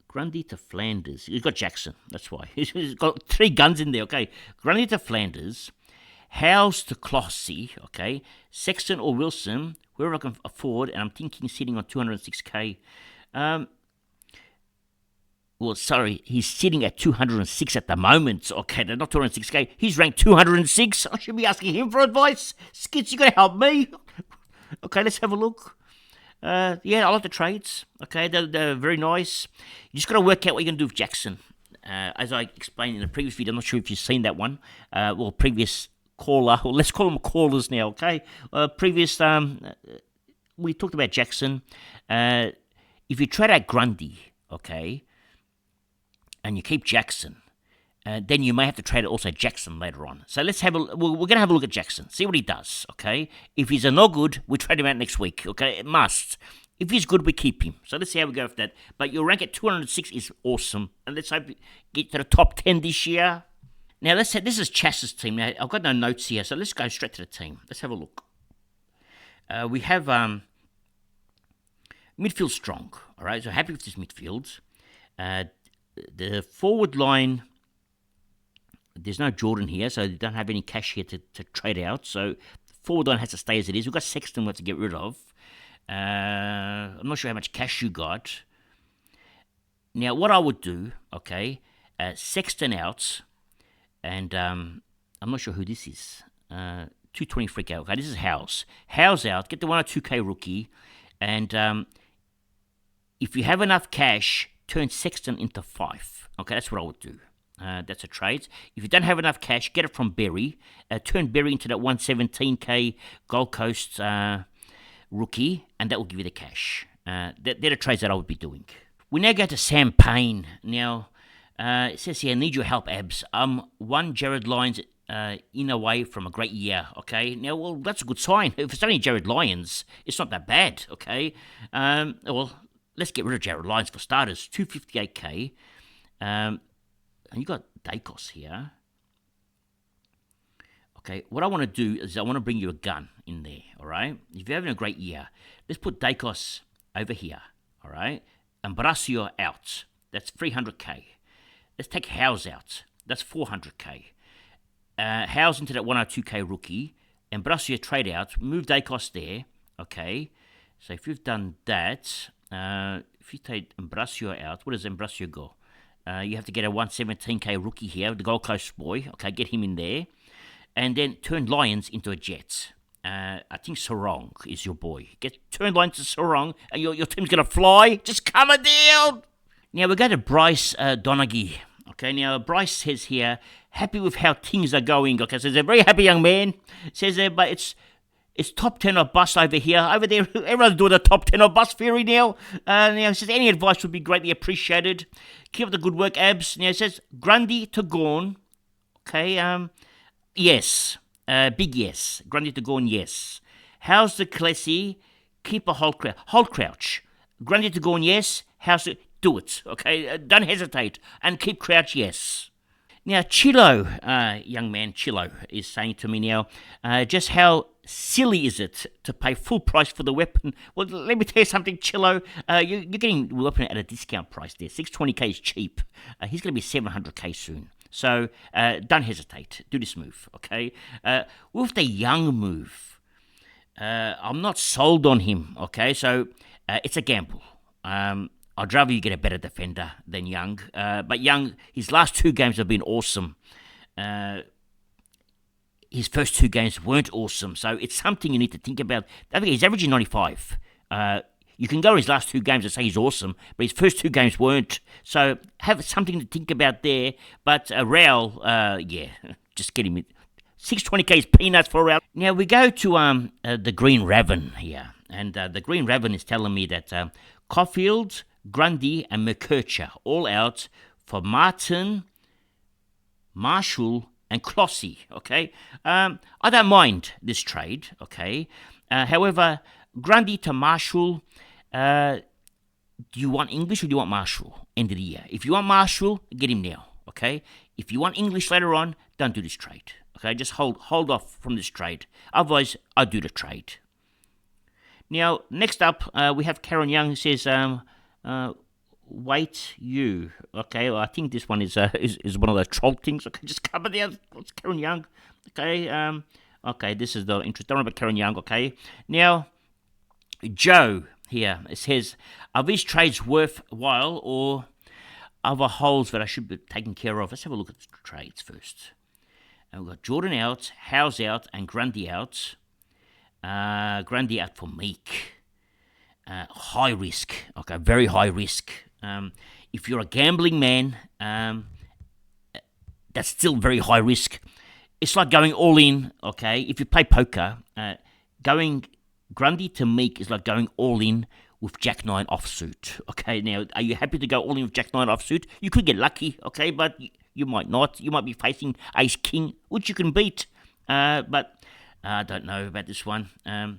Grundy to Flanders. He's got Jackson. That's why he's got 3 guns in there. Okay, Grundy to Flanders. Howes to Clossy, okay? Sexton or Wilson, whoever I can afford, and I'm thinking sitting on 206k. He's sitting at 206 at the moment. Okay, they're not 206k. He's ranked 206. I should be asking him for advice. Skits, you got to help me. Okay, let's have a look. I like the trades. Okay, they're very nice. You just got to work out what you're going to do with Jackson. As I explained in the previous video, I'm not sure if you've seen that one. Previous caller, or let's call them callers now, okay? We talked about Jackson. If you trade out Grundy, okay, and you keep Jackson, then you may have to trade also Jackson later on. So we're going to have a look at Jackson, see what he does, okay? If he's a no good, we trade him out next week, okay? It must. If he's good, we keep him. So let's see how we go with that. But your rank at 206 is awesome. And let's hope you get to the top 10 this year. Now, let's say this is Chas's team. Now, I've got no notes here, so let's go straight to the team. Let's have a look. We have midfield strong, all right? So happy with this midfield. The forward line, there's no Jordan here, so they don't have any cash here to trade out. So forward line has to stay as it is. We've got Sexton we have to get rid of. I'm not sure how much cash you got. Now, what I would do, okay, Sexton out. And I'm not sure who this is. 223k. Okay, this is Howes. Howes out. Get the 102k rookie. And if you have enough cash, turn Sexton into 5. Okay, that's what I would do. That's a trade. If you don't have enough cash, get it from Berry. Turn Berry into that 117k Gold Coast rookie, and that will give you the cash. They're the trades that I would be doing. We now go to Sam Payne. Now, it says here, need your help, Abs. I'm 1 Jared Lyons in away from a great year, okay? Now, well, that's a good sign. If it's only Jared Lyons, it's not that bad, okay? Let's get rid of Jared Lyons for starters. 258k. And you got Dacos here. Okay, what I want to do is I want to bring you a gun in there, all right? If you're having a great year, let's put Dacos over here, all right? And Brasio out. That's 300k. Let's take Howes out. That's 400k. Howes into that 102k rookie. And Brasio trade out. Move Dacos there. Okay. So if you've done that, if you take Brasio out, where does Brasio go? You have to get a 117k rookie here, the Gold Coast boy. Okay, get him in there. And then turn Lions into a Jet. I think Sarong is your boy. Turn Lions to Sarong, and your team's going to fly. Just coming down. Now we go to Bryce Donaghy. Okay, now Bryce says here, happy with how things are going. Okay, so he's a very happy young man. Says there, but it's top 10 or bust over here. Over there, everyone's doing the top 10 or bust theory now. Now he says any advice would be greatly appreciated. Keep up the good work, Abs. Now he says Grundy to Gorn. Okay, yes. Big yes. Grundy to Gorn, yes. How's the Klesi? Keep a hold crouch. Grundy to Gorn, yes. How's it? Do it, okay? Don't hesitate. And keep crouch, yes. Now, Chilo, young man Chilo, is saying to me now, just how silly is it to pay full price for the weapon? Well, let me tell you something, Chilo. You're getting the weapon at a discount price there. 620k is cheap. He's going to be 700k soon. So don't hesitate. Do this move, okay? With the Young move, I'm not sold on him, okay? So it's a gamble. I'd rather you get a better defender than Young. But Young, his last 2 games have been awesome. His first 2 games weren't awesome. So it's something you need to think about. I think he's averaging 95. You can go his last 2 games and say he's awesome, but his first 2 games weren't. So have something to think about there. But Raul, just get him. 620k is peanuts for Raul. Now we go to the Green Raven here. And the Green Raven is telling me that Caulfield, Grundy and McKercher all out for Martin, Marshall and Clossy, okay? I don't mind this trade, okay? However, Grundy to Marshall, do you want English or do you want Marshall? End of the year. If you want Marshall, get him now. Okay. If you want English later on, don't do this trade. Okay. Just hold off from this trade. Otherwise, I'll do the trade. Now, next up, we have Karen Young who says, wait you. Okay, well, I think this one is one of those troll things. Okay, just cover the other. What's Karen Young? Okay, okay, this is the interest. Don't worry about Karen Young. Okay, now Joe here, it says, are these trades worthwhile or other holes that I should be taking care of? Let's have a look at the trades first. And we've got Jordan out, Howes out, and Grundy out. Grundy out for Meek. High risk. Okay, very high risk. If you're a gambling man, that's still very high risk. It's like going all in, okay? If you play poker, going Grundy to Meek is like going all in with Jack 9 offsuit, okay? Now, are you happy to go all in with Jack 9 offsuit? You could get lucky, okay? But you might not. You might be facing Ace King, which you can beat. But I don't know about this one. I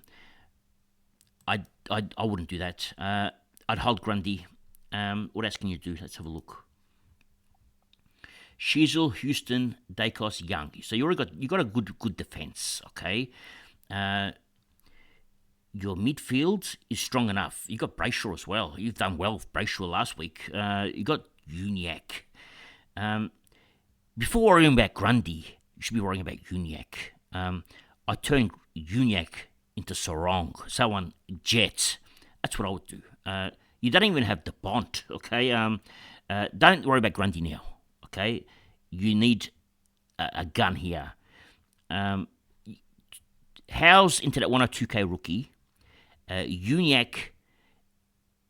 wouldn't do that. I'd hold Grundy. What else can you do? Let's have a look. Sheasel, Houston, Dacos, Young. So you got a good defense. Okay. Your midfield is strong enough. You got Brayshaw as well. You've done well with Brayshaw last week. You got Uniac. Before worrying about Grundy, you should be worrying about Uniac. I turned Uniac into Sarong, someone Jet. That's what I would do. You don't even have the Bont, okay? Don't worry about Grundy now, okay? You need a gun here. House into that 102k rookie. Uniac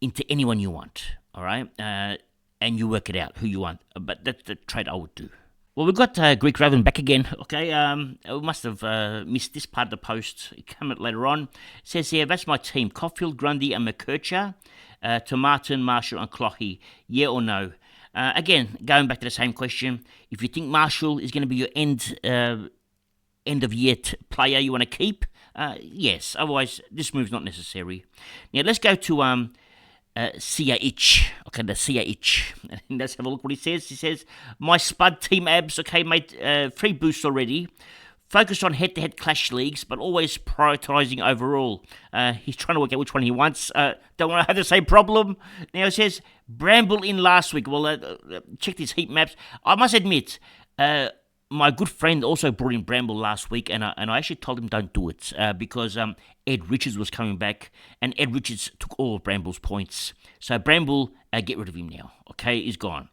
into anyone you want, all right? And you work it out, who you want. But that's the trade I would do. Well, we've got Greek Raven back again, okay? We must have missed this part of the post. It came out later on. It says here, that's my team. Caulfield, Grundy, and McKercher. To Martin, Marshall, and Cloughy. Yeah or no? Again, going back to the same question. If you think Marshall is going to be your end of year player you want to keep, yes. Otherwise, this move's not necessary. Now, let's go to CH. Okay, the CH. Let's have a look what he says. He says, my Spud team abs, okay, made 3 boosts already. Focused on head-to-head clash leagues, but always prioritising overall. He's trying to work out which one he wants. Don't want to have the same problem. Now it says, Bramble in last week. Well, check these heat maps. I must admit, my good friend also brought in Bramble last week, and I actually told him don't do it because Ed Richards was coming back, and Ed Richards took all of Bramble's points. So Bramble, get rid of him now. Okay, he's gone.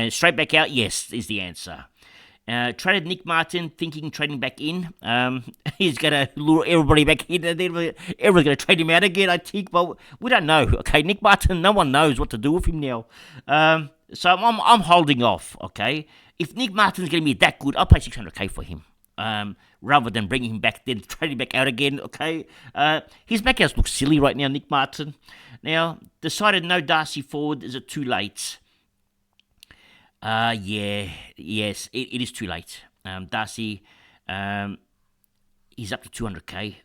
Straight back out, yes, is the answer. Traded Nick Martin, thinking trading back in. He's going to lure everybody back in, and then everyone's going to trade him out again, I think. But we don't know. Okay, Nick Martin, no one knows what to do with him now. So I'm holding off. Okay, if Nick Martin's going to be that good, I'll pay 600k for him. Rather than bringing him back, then trading back out again. Okay, his backouts look silly right now, Nick Martin. Now decided no Darcy forward. Is it too late? Yes, it is too late. Darcy, he's up to 200k.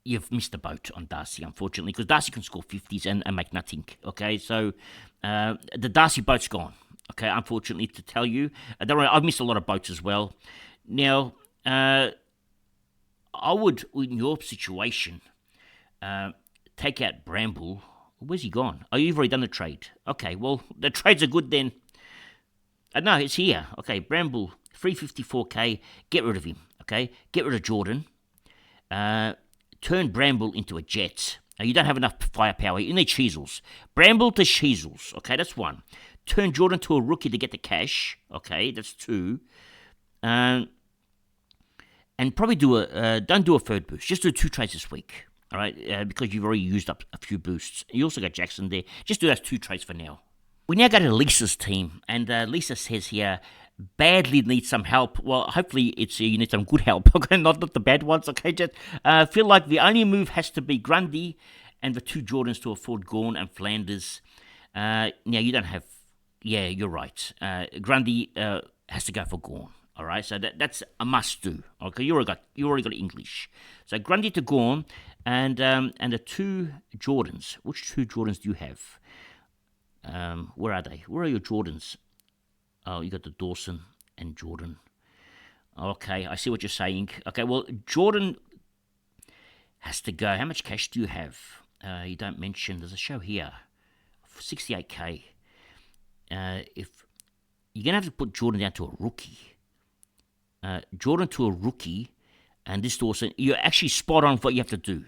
You've missed the boat on Darcy, unfortunately, because Darcy can score 50s and make nothing. Okay, so the Darcy boat's gone. Okay, unfortunately to tell you. Don't worry, I've missed a lot of boats as well. Now, I would, in your situation, take out Bramble. Where's he gone? Oh, you've already done the trade. Okay, well, the trades are good then. No, it's here. Okay, Bramble, 354k. Get rid of him. Okay, get rid of Jordan. Turn Bramble into a Jet. You don't have enough firepower. You need Sheasels. Bramble to Sheasels. Okay, that's 1. Turn Jordan to a rookie to get the cash. Okay, that's 2. And probably don't do a third boost. Just do 2 trades this week. All right, because you've already used up a few boosts. You also got Jackson there. Just do those 2 trades for now. We now go to Lisa's team, and Lisa says here, badly needs some help. Well, hopefully it's you need some good help, okay, not the bad ones, okay? Just feel like the only move has to be Grundy and the 2 Jordans to afford Gawn and Flanders. Now, you don't have... Yeah, you're right. Grundy has to go for Gawn. All right, so that's a must do. Okay, you already got English. So Grundy to Gorn, and the two Jordans. Which two Jordans do you have? Where are they? Where are your Jordans? Oh, you got the Dawson and Jordan. Okay, I see what you're saying. Okay, well, Jordan has to go. How much cash do you have? You don't mention. There's a show here, 68k. If you're gonna have to put Jordan down to a rookie, Jordan to a rookie, and this Dawson, you're actually spot on for what you have to do.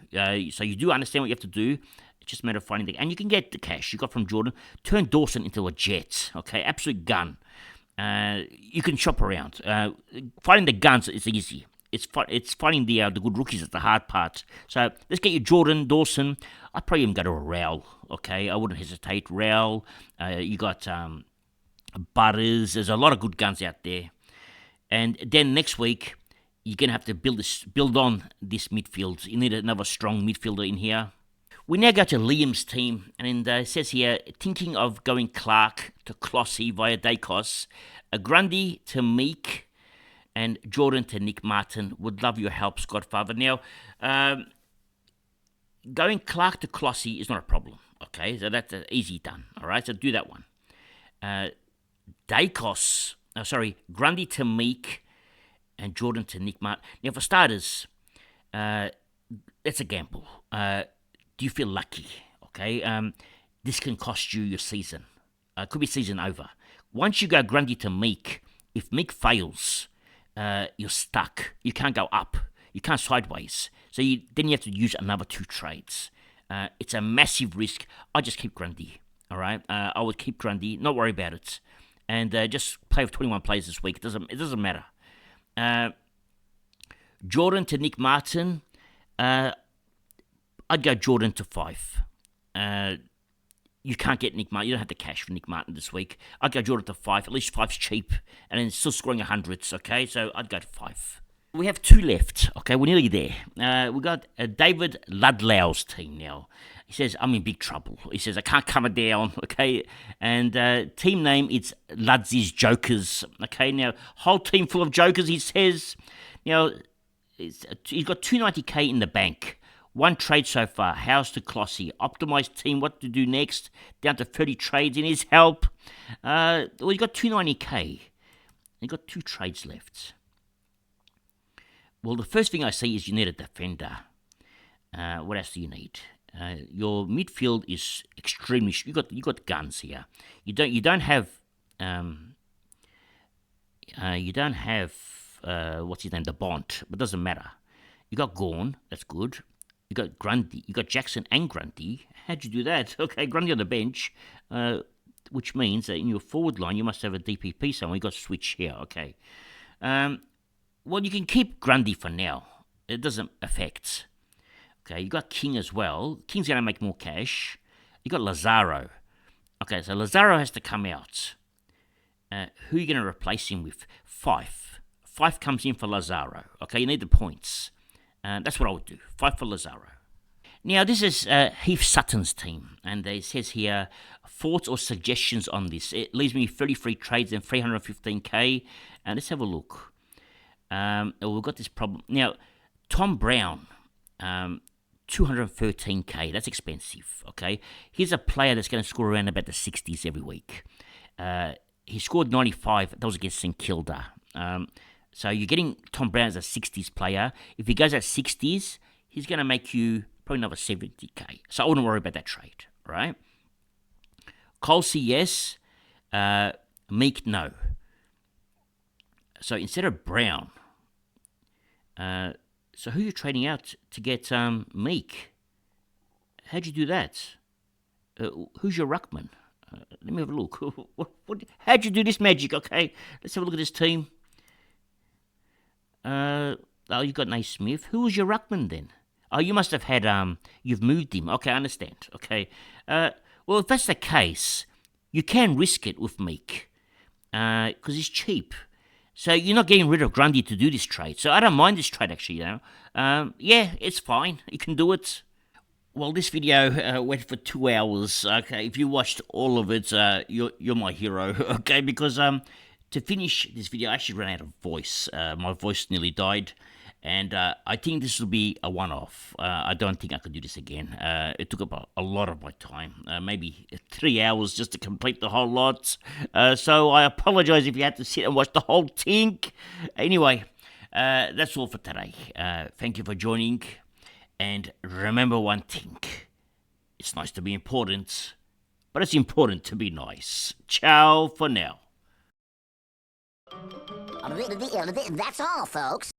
So you do understand what you have to do. It's just a matter of finding and you can get the cash you got from Jordan. Turn Dawson into a jet. Okay, absolute gun. You can shop around. Finding the guns is easy. It's finding the good rookies that's the hard part. So let's get you Jordan, Dawson. I'd probably even go to a Rowell. Okay, I wouldn't hesitate. Rowell. You got Butters. There's a lot of good guns out there. And then next week you're gonna have to build on this midfield. You need another strong midfielder in here. We now go to Liam's team, and it says here, thinking of going Clark to Clossy via Dacos, Grundy to Meek, and Jordan to Nick Martin. Would love your help, Scodfather. Now, going Clark to Clossy is not a problem, okay? So that's easy done, all right? So do that one. Grundy to Meek, and Jordan to Nick Martin. Now, for starters, that's a gamble. Do you feel lucky? Okay, this can cost you your season. Could be season over. Once you go Grundy to Meek, if Meek fails, you're stuck. You can't go up. You can't sideways. So then you have to use another two trades. It's a massive risk. I just keep Grundy. All right, I would keep Grundy. Not worry about it, and just play with 21 players this week. It doesn't matter. Jordan to Nick Martin. I'd go Jordan to 5. You can't get Nick Martin. You don't have the cash for Nick Martin this week. I'd go Jordan to 5. At least 5's cheap. And then still scoring 100s, okay? So I'd go to 5. We have 2 left, okay? We're nearly there. We got David Ludlow's team now. He says, I'm in big trouble. He says, I can't come down, okay? And team name, it's Ludsy's Jokers, okay? Now, whole team full of jokers, he says. Now, he's got 290k in the bank. 1 trade so far, House to Clossy. Optimised team, what to do next? Down to 30 trades in his help. Well, you got 290k. You got 2 trades left. Well, the first thing I see is you need a defender. What else do you need? Your midfield is extremely. You got guns here. You don't have. What's his name? The Bont, but it doesn't matter. You got Gorn. That's good. You got Grundy. You got Jackson and Grundy. How'd you do that? Okay, Grundy on the bench, which means that in your forward line you must have a DPP somewhere. You got to switch here. Okay. Well, you can keep Grundy for now. It doesn't affect. Okay, you got King as well. King's going to make more cash. You got Lazaro. Okay, so Lazaro has to come out. Who are you going to replace him with? Fife. Fife comes in for Lazaro. Okay, you need the points. That's what I would do. 5 for Lazaro. Now, this is Heath Sutton's team, and it says here, thoughts or suggestions on this. It leaves me 33 trades and 315k, and let's have a look. We've got this problem. Now, Tom Brown, 213k, that's expensive, okay? Here's a player that's going to score around about the 60s every week. He scored 95, that was against St Kilda. So you're getting Tom Brown as a 60s player. If he goes at 60s, he's going to make you probably another 70k. So I wouldn't worry about that trade, right? Colsey, yes. Meek, no. So instead of Brown, so who are you trading out to get Meek? How'd you do that? Who's your ruckman? Let me have a look. How'd you do this magic? Okay, let's have a look at this team. You got Naismith. Who was your ruckman then? Oh, you must have had you've moved him. Okay, I understand. Okay. Well, if that's the case, you can risk it with Meek because he's cheap. So you're not getting rid of Grundy to do this trade. So I don't mind this trade actually. Yeah, it's fine. You can do it. Well, this video went for 2 hours. Okay, if you watched all of it, you're my hero. Okay, because to finish this video, I actually ran out of voice. My voice nearly died. And I think this will be a one-off. I don't think I could do this again. It took up a lot of my time, maybe 3 hours just to complete the whole lot. So I apologize if you had to sit and watch the whole thing. Anyway, that's all for today. Thank you for joining. And remember one thing. It's nice to be important, but it's important to be nice. Ciao for now. That's all, folks.